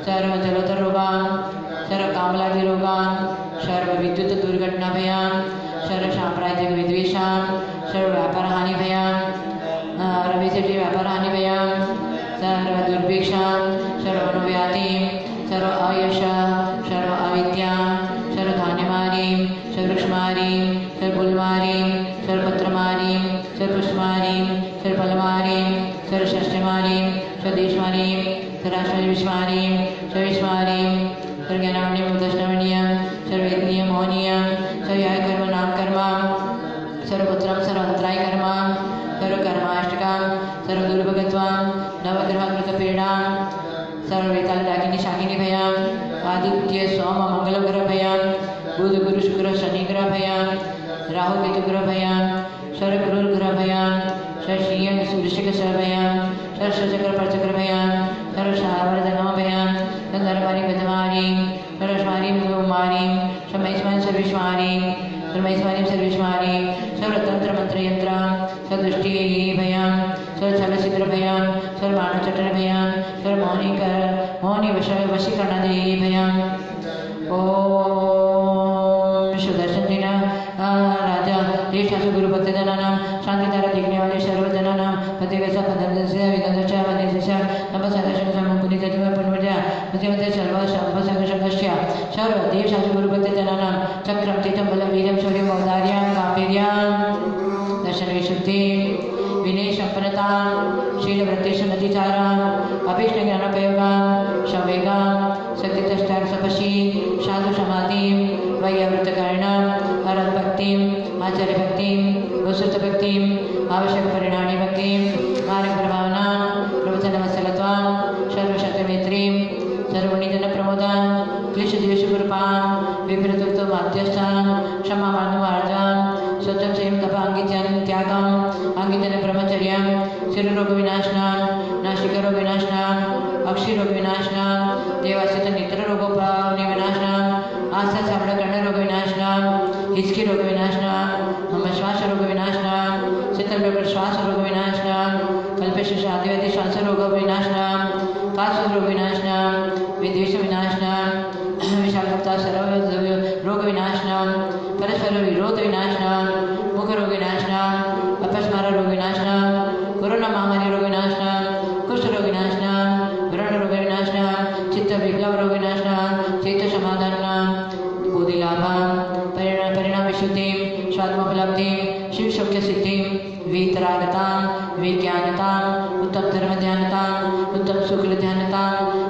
सर्व जलोदररोगां सर्व कामलादि रोगान् सर्व विद्युत दुर्घटना भयान् सर्व साम्प्राज्यिक विद्वेषान् सर्व व्यापार हानि भयान् रविशेषी व्यापार हानि भयान् सर्व दुर्भिक्षान् सर्व अनुव्याधिं सर्व अयश सर्व अविद्या सर्व धान्यमारीं सर्व वृक्षमारीं सर्व फुलमारीं सर्व पत्रमारीं सर्व पुष्पमारीं सर्व फलमारीं सर्व शस्यमारीं सर्व देशमारीं सर्व राष्ट्रविश्वमारीं सर्व विश्वमारीं सर्व ज्ञानामणिं दर्शनामणीयं सर्व वेदनीयं मोहनीयं सर्व याय कर्म नाम कर्म सर्वपुत्रं सर्वंतराय कर्म सर्व कर्माष्टकं सर्व दुर्भगत्वं नवग्रहकृतपीडां सर्व वेताल रागिनी शाकिनी भयां आदित्य सोम मंगल ग्रह भयां बुध गुरु शुक्र शनि ग्रह भयां राहु केतु ग्रह भयां सर्व क्रूर ग्रह भयां सर्व श्रीयं सूर्यशेखर सर्व भयां सर्व चक्र परचक्र भयां सर्व शावर धनम भयां संदर्भारी बदमारी सर्वस्मारी मारी सर्वैस्मारी सर्वेश्वारी सर्वैस्मारी सर्वेश्वारी सर्व तंत्र मंत्र यंत्र सर्वदृष्टि भयां सर्व छल छिद्र भयां सर्व मानव चटन भयां सर्व मौनी वशीकरणादि भयां ओम सुदर्शन दिन राजा देशासु गुरु भक्त जनानां शांतिधारा देखने वाले सर्व जनानां पतिवेशा पदंदस्य विदंदस्य वनेशस्य नमस्कारशं समुपुनितत्व पुनर्जा मध्यमते सर्व संभसंगस्य सर्व देशासु गुरु भक्त जनानां चक्रं तीर्थं बलं वीर्यं शौर्यं औदार्यं गांभीर्यं दर्शन विशुद्धि विनय संपन्नता शील वृत्तिशमतिचारा अभीष्ट ज्ञानोपयोगा संवेगा शक्तिष्टार सपशी साधु समाधि वैयावृतकरणं अरत भक्तिं आचार्य भक्तिं वसुत भक्तिं आवश्यक परिणामी भक्तिं मार्ग प्रभावना प्रवचनवत्सलत्वं सर्वशतमैत्रीं सर्वनिजन प्रमोदां क्लिश द्वेष कृपां विपरीतत्व माध्यस्थां क्षमा मानवार्जां स्वच्छं संयम तप अंगिजन त्यागं अंगिजन ब्रह्मचर्यं शिरोग विनाशनां नाशिक रोग विनाशनां अक्षी रोग विनाशनां देवासित नेत्र रोगोपनि विनाशनां आस्था चामड़ा कर्ण रोग विनाशनां हिचकी रोग विनाशनां श्वास रोग विनाशनां शीतल रोग श्वास रोग विनाशनां कल्पेश आदिवादी श्वास रोग विनाशनां काश रोग विनाशनां विद्वेष विनाशनां विषाक्तता सर्व रोग विनाशनां परस्पर विरोध विनाशनां मुख रोग विनाशनां अपस्मार रोग विनाशनां कोरोना महामारी रोग विनाशनां कुष्ठ रोग विनाशनां व्रण रोग विनाशनां चित्त विप्लव रोग विनाशनां चैत्य समाधानां बोधिलाभां परिणाम विशुद्धिं स्वात्मोपलब्धिं शिव शौक्य सिद्धिं वीतरागतां विज्ञानतां उत्तम धर्म ध्यानतां उत्तम शुक्ल ध्यानतां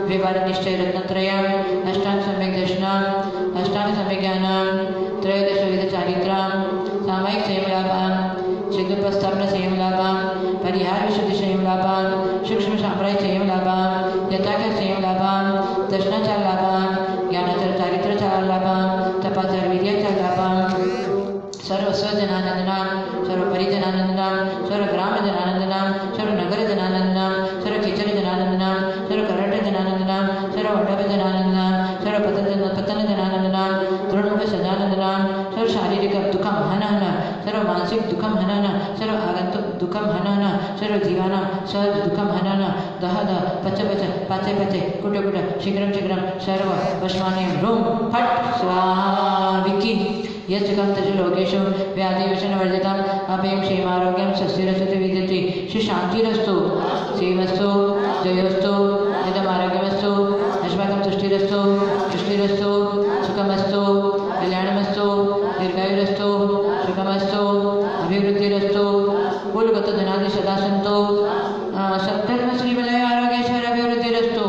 व्यवहार निश्चय रत्नत्रयम् अष्टांग सम्यक दर्शनम् अष्टांग सम्यक ज्ञानं त्रयोदश विध चारित्रं सामायिक संयम लाभं सिद्धोपस्थापन संयम लाभं परिहार विशुद्धि संयम लाभं सूक्ष्म साम्राज्य संयम लाभं यथाख्य संयम लाभं दर्शनाचार लाभं ज्ञानाचार चारित्राचार लाभं तपाचार वीर्याचार लाभं सर्व स्वजनानंदनां सर्व परिजनानंदनां सर्व ग्रामजनानंदनां सर्व नगरजनानंदनां सर्व खिचरजनानंदनां सर्व करटजनानंदनां सर्व वड्डभजनानंदनां सर्व पतनजनानंदनां तृणमुख सदानंदनां सर्व शारीरिक दुःखं हनन सर्व मानसिक दुःखं हनन सर्व आगंतुक दुःखं हनन सर्व जीवानां सहज दुःखं हनन दह दह पच पच पाचे पाचे कुट कुट शीघ्रं शीघ्रं सर्व वश्मानीं रूम फट स्वाहा विकी यच्चकं तज लोकेषु व्याधिवशनवर्जितम् अभयं क्षेमारोग्यं स्वस्तिरस्तु विद्यते श्री शान्तिरस्तु सेवस्तु जयोस्तु यदमारोग्यमस्तु अस्माकं तुष्टिरस्तु तुष्टिरस्तु सुखमस्तु कल्याणमस्तु दीर्घायुरस्तु सुखमस्तु अभिवृद्धिरस्तु कुलगत धनादि सदा सन्तु सत्कर्म श्रीमलय आरोग्येश्वर अभिवृद्धिरस्तु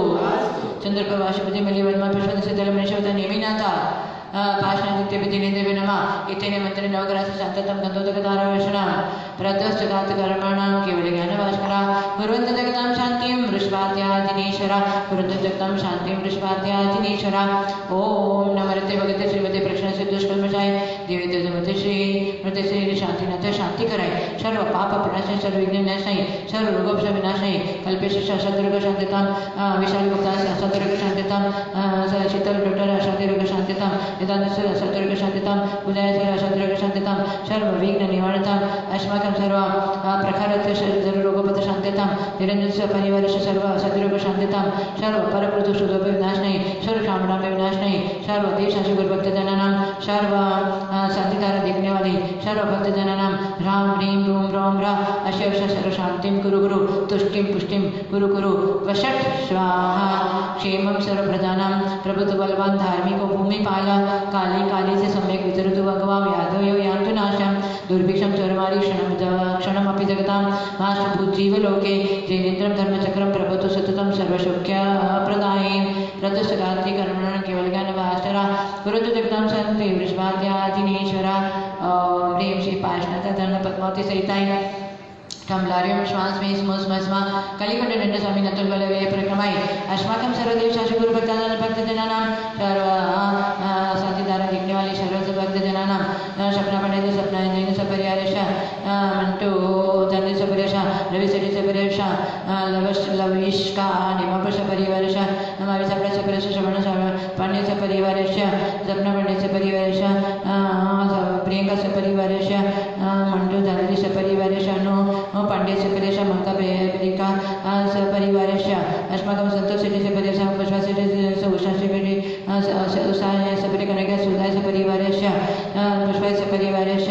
चंद्रप्रभाषपति मलि वर्मा पुष्पन सिद्धल मनीषवत निमिनाथा पाषाणदित्य विधिने देवे नमः इत्यने मंत्रे नवग्रह शांततम गंधोदकधारावशना प्रद्वश्चघात कर्मणां केवल ज्ञानभास्करा कुर्वन्त जगतां शान्तिं वृषभाद्यादिनेश्वरा कुर्वन्त जगतां शान्तिं वृषभाद्यादिनेश्वरा ओम नमरते भगते श्रीमते प्रश्न सिद्धुष्कल्मषाय देवते जमते श्री मृते श्री शांतिनाथ शांति कराय सर्व पाप प्रणाशय सर्व विघ्न विनाशाय सर्व रोगोपश विनाशाय कल्पेश शास्त्ररोग शांतितां विशाल गुप्ता शास्त्ररोग शांतितां शीतल डॉक्टर शांतिरोग शांतितां वेदांतस्य शास्त्ररोग शांतितां उदयस्य शास्त्ररोग शांतितां सर्व विघ्न निवारणतां अस्माकं सर्व प्रकारस्य सर्व रोगोपत शांतितां निरञ्जनस्य परिवारस्य सर्व सद्रोग शांतिताम सर्व परकृत सुदोप विनाश नहीं सर्व कामना में विनाश नहीं सर्व देश गुरु भक्त जनानाम सर्व शांतिधारा देखने वाले सर्व भक्त जनानाम राम ह्रीम रूम रोम रा अशेष सर्व शांतिम कुरु गुरु तुष्टिम पुष्टिम कुरु कुरु वषट स्वाहा क्षेमम सर्व प्रजानाम प्रभुत्व बलवान धार्मिक भूमि पाला काली काली से सम्यक वितरतु भगवान यादव यान्तु नाशम दुर्भिक्षम चरमारी क्षणमपि जगतां महाभूत जीवलोके जैनेन्द्रं धर्मचक्रं प्रभुत्व सततं सर्वशोक्य प्रदाये रतस्गाति कर्मण केवल ज्ञान वास्तरा गुरुतु जगतां संते वृषभाद्यादिनेश्वरा ह्रीं श्री पार्श्वनाथ धर्म पद्मावती सहिताय कमलार्यं श्वास में स्मस्मा कलिकंठ दंड स्वामी नतुल बलवे परिक्रमाय अस्माकं सर्वदेव शासु गुरु भक्त जनानां सर्व शांतिधारा देखने वाले सर्व भक्त जनानां सपना पंडित सपना जैन सपरिवारेश मंटू जन सपरिवारेश रवि सेठी सपरिवारेश लविष्का निमपुष परिवारेश नमावि सपरा सपरिवारेश श्रवण पांडे सपरिवारेश सपना पंडित सपरिवारेश प्रियंका सपरिवारेश मंटू धनरी सपरिवारेश नो पांड्य सपरेश मंका बेरिका सपरिवारेश अस्माकं संतोष सेठी सपरेश पुष्पा सेठी उषा सेठी उषा सपरि कनक सुधाय सपरिवारेश पुष्पा सपरिवारेश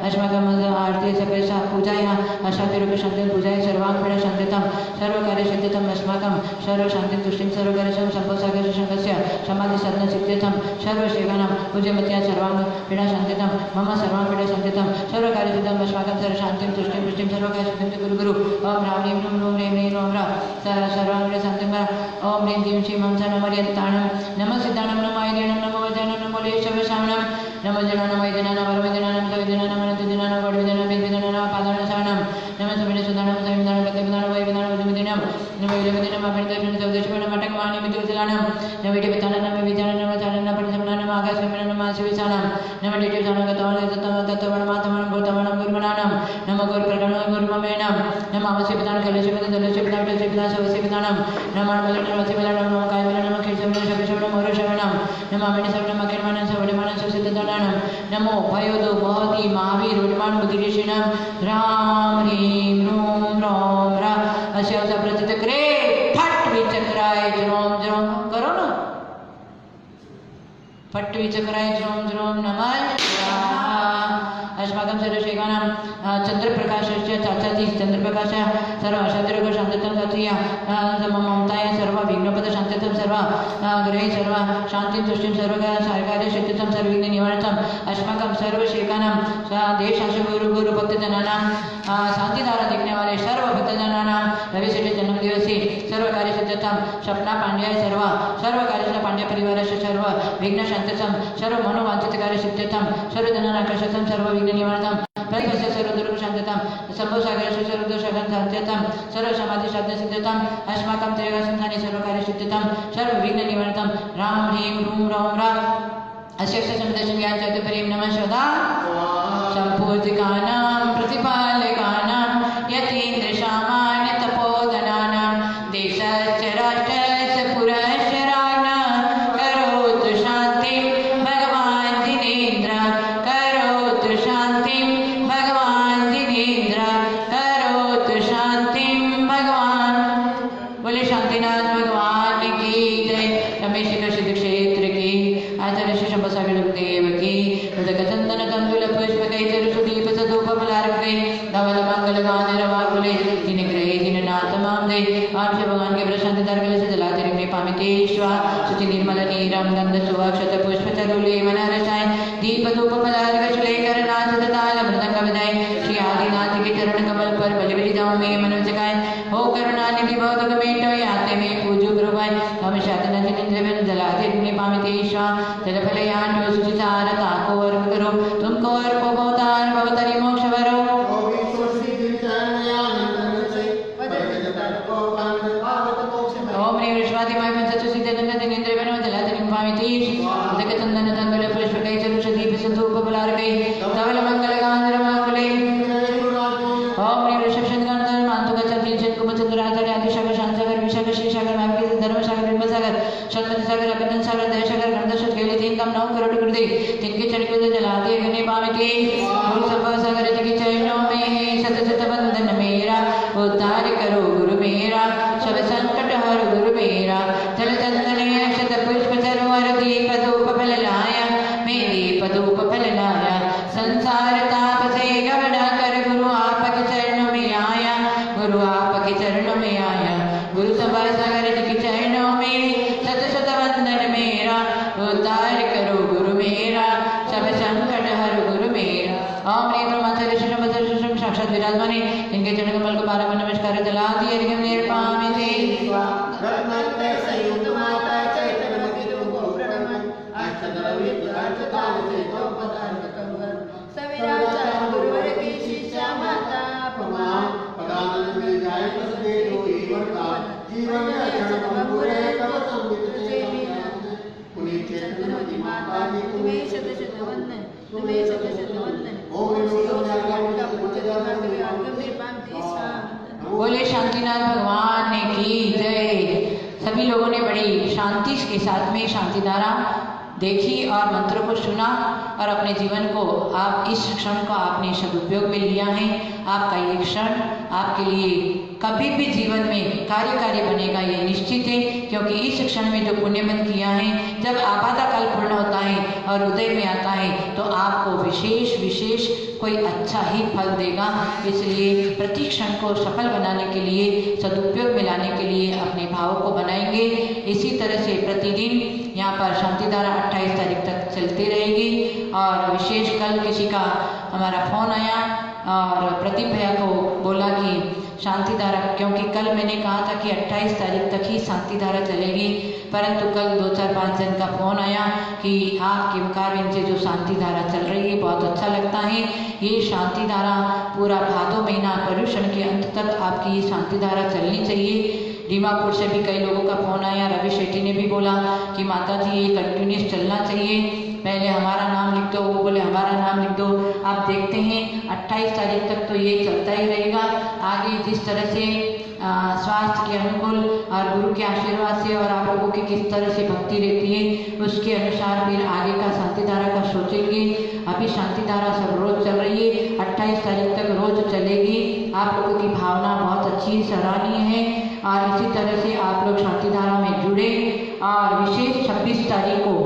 अस्माकं आरती सपरेश पूजाया अशांतिरूप शांति पूजाय सर्वांगपीडा शांतितं सर्वकार्य सिद्धितं अस्माकं सर्व शांति तुष्टिं सर्वकार्यं संपत्सागर संगस्य समाधि साधना सिद्धितं सर्वसेवानां पूज्यमत्या सर्वांगपीडा शांतितं मम सर्वांगपीडा शांतितं सर्वकार्य सिद्धं अस्माकं सर्व शांतिं तुष्टिं पुष्टिं सर्वकार्य गुरु गुरु ओम राम ह्रीं रूम ह्रीं ह्रीं ओम रा सर्वांगपीडा शांतिं ओम ह्रीं दीं श्रीं मंसा नमर्यताणं नमः सिद्धाणं नमः आयदेणं नमः वैद्याणं नमो लेशवशामणं नमः जनानां वैद्यानां वरवैद्यानां सविद्यानां अनन्तविद्यानां वडविद्यानां वेदविद्यानां पादानां शरणं नमः सुमिने सुदानं सविदानं गतविदानं वैविदानं वजुमिदिनं नमः विलविदिनं अभिनन्दनं सवदेशपणं मटकमानि मितुविदलानं नमः विद्यानं नमः विद्यानं नमः चानं नमः परिसमनं नमः आकाशविमनं नमः शिविसानं नमः डिटिसानं गतवानं तत्त्ववनं भूतवनं गुरुमनानं नमः गुरुप्रगणं गुरुममेनं नमः अवश्यपितानं कलशपितानं दलशपितानं विटशपितानं शवशपितानं नमः बलनं वसिबलं नमः कायबलं नमः खिलशपितानं शपिशपितानं मोरशपितानं नमः अमिनिसपितानं मकिरमानं सवडिमानं सुसिद्धदानं नमो भयोदो महति महावीर उड्मान बुद्धिऋषिणं राम ह्रीं रूम रोम रा अस्य प्रचित करे फट विचक्राय ज्रोम ज्रोम करो ना फट विचक्राय ज्रोम ज्रोम नमः अस्माकं सर्वशेखानां चंद्रप्रकाशस्य चाचाजी चंद्रप्रकाश सर्व अशांतिरोग शांतितं दत्या ममताय सर्व विघ्नपद शांतितं सर्व ग्रहे सर्व शांतिं तुष्टिं सर्व सर्वकार्य सिद्धितं सर्वविघ्न निवारणं अस्माकं सर्वशेखानां देश शासु गुरु भक्तजनानां शांतिधारा देखने वाले सर्व भक्तजनानां रविशेठी जन्मदिवसी सर्व कार्य सिद्धतं सपना पांड्याय सर्व कार्य पांड्य परिवारस्य सर्व विघ्न शांतितं सर्व मनोवांछित कार्य सिद्धितं सर्व जनानाकर्षितं सर्व विघ्न निवारणं प्रतिपस्य सर्व दुर्ग शांतितं संभव सागरस्य सर्व दोषागं शांतितं सर्व समाधि साधना सिद्धितं अस्माकं त्रयगसंस्थाने सर्व कार्य सिद्धितं सर्व विघ्न निवारणं राम ह्रीं रूम रोम रा अशेष समुदर्शन ज्ञान चतुर्भरीं नमः सदा संपूजिकानां प्रतिपालकानां यतीन्द्र सामान्य तपोधनानां देशस्य राष्ट्रस्य पुरस्य राज्ञा करोतु शान्तिं भगवान् जिनेन्द्र करोतु शान्तिं भगवान् जिनेन्द्र करोतु शान्तिं भगवान् बोले शांतिनाथ भगवान की जय रमेश सिद्ध क्षेत्र की आचार्य श्री शंभसागर देव की चंदन तंदुल पुष्प कैचर सुदीप सधूप फलार्घ्य धवल मंगल गान रवाकुले जिन ग्रहे जिन नाथ माम दे आप भगवान के प्रशांत दर्गल से जलाते रंगे पामितेश्वा सुचि निर्मल नीरम गंध सुवाक्षत पुष्प चरुले मनरसाय दीप धूप फलार्घ्य लेकर नाथ ताल मृदंग विदाय श्री आदिनाथ के चरण कमल पर बलि बलि जाऊं मैं मनुष्य जगाए हो करुणा निधि भौतिक मेटो याते में पूजो गुरुवाय हम शातन जिनेन्द्र जलाते रंगे पामितेश्वा जलफलयान सुचितार ताको वर्ग करो तुमको अर्पो भवतार भवतरि मोक्ष वरो ओम ह्रीं विश्वादिमाय पंचचु सिद्धं जिनेन्द्र बनो जलाते पामितेश उदक चंदन तंबल पुष्प कैचर दीप संधूप फलार्घ्य धवल मंगल गान रवाकुले ओम ह्रीं ऋषभशत गणधर मांतुक चंद्र कुमचंद्र आचार्य आदिशागर शांतसागर विशागर श्रीसागर भाग्य धर्मसागर ब्रह्मसागर शतपति सागर अभिनंदन सागर दयासागर गंधशत केली तीन कम 9 करोड़ गुरुदे तिनके चढ़के जलाते गने पामिते गुरु संभव सागर जगी चरणों में सत सत बंधन मेरा उद्धार करो गुरु मेरा सब संकट आपके चरणों में आया। गुरु सभा सागर जी के चरणों में शत शत वंदन मेरा, उद्धार करो गुरु मेरा, सब संकट हर गुरु मेरा। ओम ह्रीं ब्रह्मचार्य शिशम बसर शिशम साक्षात विराजमान इनके चरण कमल को 12 बार नमस्कार दिला दिए अर्घ्यम निर्पामिते। रत्नत्रय संयुक्त माता चैतन्यवती तुमको प्रणमन, अष्टदलवी प्रकाशतान से तो पदार्थ कंवर, सविराचार गुरुवर की शिष्या माता अपमान, पदानंद मिल जाए बस दे दो ईश्वर का, जीवन में क्षण पूरे तब संबित से पुनीत चैतन्यवती माता जी तुम्हें शत शत वंदन, तुम्हें शत शत वंदन। ओम बोले शांतिनाथ भगवान की जय। सभी लोगों ने बड़ी शांति के साथ में शांति धारा देखी और मंत्रों को सुना और अपने जीवन को आप इस क्षण को आपने सदुपयोग में लिया है। आपका ये क्षण आपके लिए कभी भी जीवन में कार्यकारी बनेगा ये निश्चित है, क्योंकि इस क्षण में जो पुण्यमन किया है, जब आपातकाल पूर्ण होता है और हृदय में आता है तो आपको विशेष कोई अच्छा ही फल देगा। इसलिए प्रति क्षण को सफल बनाने के लिए, सदुपयोग में लाने के लिए अपने भावों को बनाएंगे। इसी तरह से प्रतिदिन यहाँ पर शांति धारा 28 तारीख तक चलती रहेगी। और विशेष कल किसी का हमारा फोन आया और प्रदीप भैया को बोला कि शांति धारा, क्योंकि कल मैंने कहा था कि 28 तारीख तक ही शांति धारा चलेगी, परंतु कल 2-4-5 जन का फोन आया कि आपके मुखारबिंद से जो शांति धारा चल रही है बहुत अच्छा लगता है। ये शांति धारा पूरा भादो महीना पर्युषण के अंत तक आपकी ये शांति धारा चलनी चाहिए। दीमापुर से भी कई लोगों का फोन आया। रवि शेट्टी ने भी बोला कि माता जी ये कंटिन्यूस चलना चाहिए, पहले हमारा नाम लिख दो, वो बोले हमारा नाम लिख दो। आप देखते हैं 28 तारीख तक तो ये चलता ही रहेगा। आगे जिस तरह से स्वास्थ्य के अनुकूल और गुरु के आशीर्वाद से और आप लोगों की किस तरह से भक्ति रहती है, उसके अनुसार फिर आगे का शांति धारा का सोचेंगे। अभी शांति धारा सब रोज चल रही है, 28 तारीख तक रोज चलेगी। आप लोगों की भावना बहुत अच्छी सराहनीय है और इसी तरह से आप लोग शांति धारा में जुड़े। और विशेष 26 तारीख को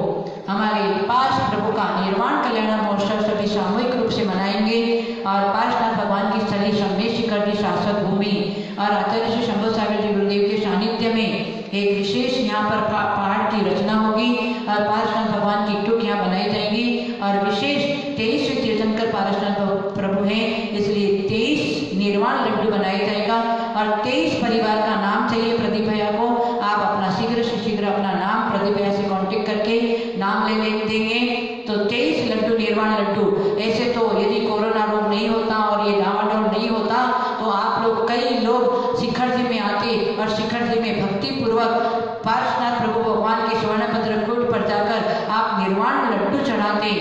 हमारे पार्श्व प्रभु का निर्वाण कल्याण महोत्सव सभी सामूहिक रूप से मनाएंगे। और पार्श्वनाथ भगवान की स्थली शंभेश शिखर की शाश्वत भूमि और आचार्य श्री शंभू सागर जी गुरुदेव के सानिध्य में एक विशेष यहाँ पर पहाड़ की रचना होगी और पार्श्वनाथ भगवान की टुक यहाँ बनाई जाएगी। और विशेष 23 तीर्थंकर पार्श्वनाथ प्रभु हैं, इसलिए 23 निर्वाण लड्डू बनाया जाएगा। और 23 परिवार का नाम चाहिए प्रदीप भैया को। आप अपना शीघ्र से शीघ्र अपना नाम प्रदीप भैया से कांटेक्ट करके नाम ले देंगे तो 23 लड्डू निर्वाण लड्डू। ऐसे तो यदि कोरोना रोग नहीं होता और ये डावाडोल नहीं होता तो आप लोग कई लोग शिखर जी में आते और शिखर जी में भक्ति पूर्वक पार्श्वनाथ प्रभु भगवान के स्वर्ण पत्र कूट पर जाकर आप निर्वाण लड्डू चढ़ाते।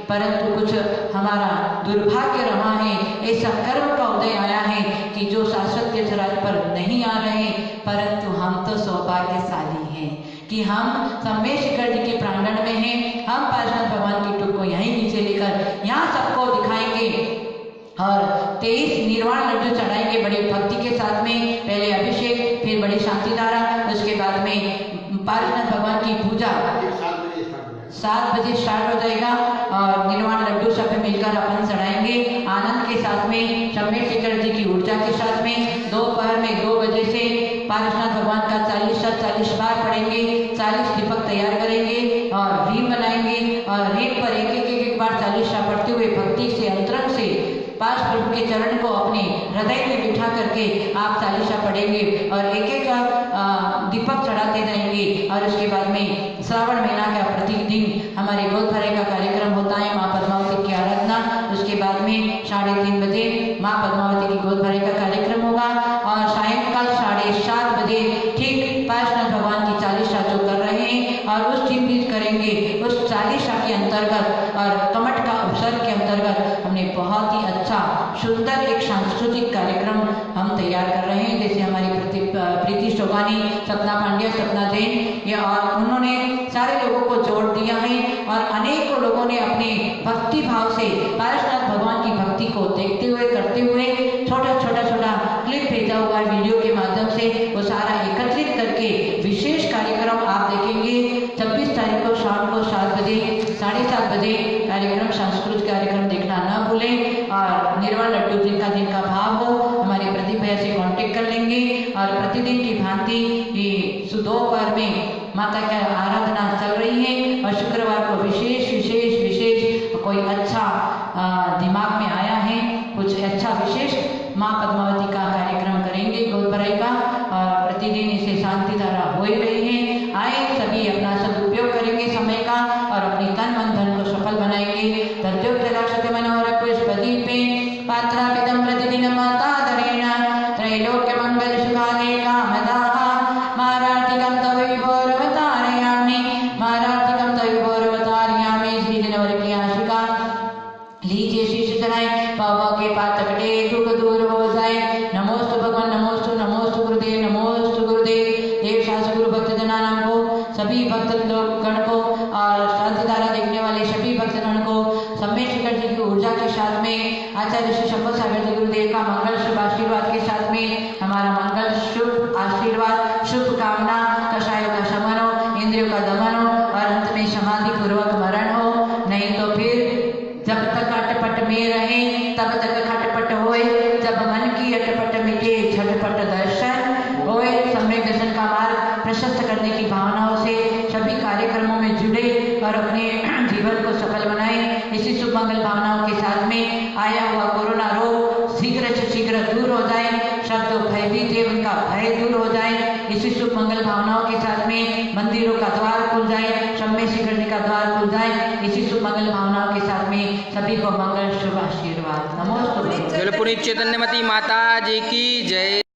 परंतु कुछ हमारा दुर्भाग्य रहा है, ऐसा कर्म का उदय आया है कि जो शाश्वत के चराज पर नहीं आ रहे, परंतु हम तो सौभाग्यशाली हैं कि हम शंभेश शिखर जी के प्रांगण में हैं। हम पार्श्वनाथ भगवान की टुक को यहीं नीचे लेकर यहाँ सबको दिखाएंगे और 23 निर्वाण लड्डू चढ़ाएंगे बड़ी भक्ति के साथ में। पहले अभिषेक, फिर बड़ी शांति धारा, उसके बाद में पार्श्वनाथ भगवान की पूजा 7 बजे स्टार्ट हो जाएगा और निर्वाण लड्डू सब मिलकर अपन चढ़ाएंगे आनंद के साथ में। शंभेश शिखर जी की ऊर्जा के साथ में दोपहर में 2 बजे से पार्श्वनाथ भगवान का 40 बार पढ़ेंगे, 40 दीपक तैयार करेंगे और रीम बनाएंगे और रीम पर एक बार 40 पढ़ते हुए भक्ति से अंतरंग से पार्श प्रभु के चरण को अपने हृदय में बिठा करके आप 40 पढ़ेंगे और एक दीपक चढ़ाते जाएंगे। और उसके बाद में श्रावण महीना का प्रतिदिन हमारे गोद भरे का कार्यक्रम होता है, माँ पद्मावती की आराधना। उसके बाद में 3:30 बजे माँ पद्मावती की गोद भरे का कार्यक्रम होगा और सायंकाल 7:30 बजे ठीक पार्श्वनाथ भगवान की 40 जो कर रहे हैं और उस दिन भी करेंगे उस 40 के अंतर्गत और कमठ का अवसर के अंतर्गत हमने बहुत ही अच्छा सुंदर एक सांस्कृतिक कार्यक्रम हम तैयार कर रहे हैं। जैसे हमारी प्रीति शोभानी, सपना पांड्या, सपना जैन, ये और उन्होंने सारे लोगों को जोड़ दिया है और अनेकों लोगों ने अपने भक्ति भाव से पार्श्वनाथ भगवान की भक्ति को देखते हुए करते हुए छोटा क्लिप भेजा हुआ है वीडियो के माध्यम से, वो सारा एकत्रित करके विशेष कार्यक्रम आप देखेंगे 26 तारीख को शाम को 7 बजे 7:30 बजे कार्यक्रम, सांस्कृतिक कार्यक्रम देखना ना भूलें। और निर्वाण लड्डू जिनका भाव हो हमारे प्रदीप भैया से कांटेक्ट कर लेंगे और प्रतिदिन की भांति दोपहर में माता की आराधना चल रही है और शुक्रवार को विशेष विशेष विशेष कोई अच्छा दिमाग में आया है, कुछ अच्छा विशेष माँ पद्मावती का कार्यक्रम करेंगे गोदभराई का, और प्रतिदिन इसे शांति धारा हो ही रही है। आए सभी अपना सदुपयोग करेंगे समय का और अपनी तन मन धन को सफल बनाएंगे। तद्योक्तलक्षते मनोहर पुष्पदीपे पात्रापिदं प्रतिदिन मातादरेण त्रैलोक्य मंगल सुखाले कामदाः मारार्थिकं तव विभोरवतारयामि मारार्थिकं तव विभोरवतारयामि। श्री जनवरी की आशिका लीजिए शीश चढ़ाए, पापों के पातकटे दुख दूर हो जाए। नमोस्तु भगवान, नमोस्तु नमोस्तु गुरुदेव, नमोस्तु गुरुदेव। देव शास्त्र गुरु भक्त जनानाम को, सभी भक्त लोग गण को और शांति धारा देखने वाले सभी भक्त गण को सम्य शिखर जी की ऊर्जा के साथ में आचार्य श्री शंभु सागर जी गुरुदेव का मंगल शुभ आशीर्वाद के साथ में हमारा मंगल शुभ आशीर्वाद शुभ कामना कषायों का शमन हो, इंद्रियों का दमन हो और अंत में समाधि पूर्वक मरण हो। नहीं तो फिर जब तक अटपट में रहे तब तक खटपट होए, जब मन की अटपट मिटे झटपट दर्शन होए। सम्यक दर्शन का मार्ग प्रशस्त करने की भावनाओं से सभी कार्यक्रमों में जुड़े और अपने जीवन को सफल बनाए। इसी शुभ मंगल भावनाओं के साथ में आया हुआ कोरोना रोग शीघ्र से शीघ्र दूर हो जाए, शब्दों भयभीत थे उनका भय दूर हो जाए। इसी शुभ मंगल भावनाओं के साथ में मंदिरों का द्वार खुल जाए, सम्य शिखर जी का द्वार खुल जाए। इसी शुभ मंगल भावनाओं के साथ में सभी को मंगल शुभ आशीर्वाद। नमोस्तुते। पुनीत चैतन्यमती माता जी की जय।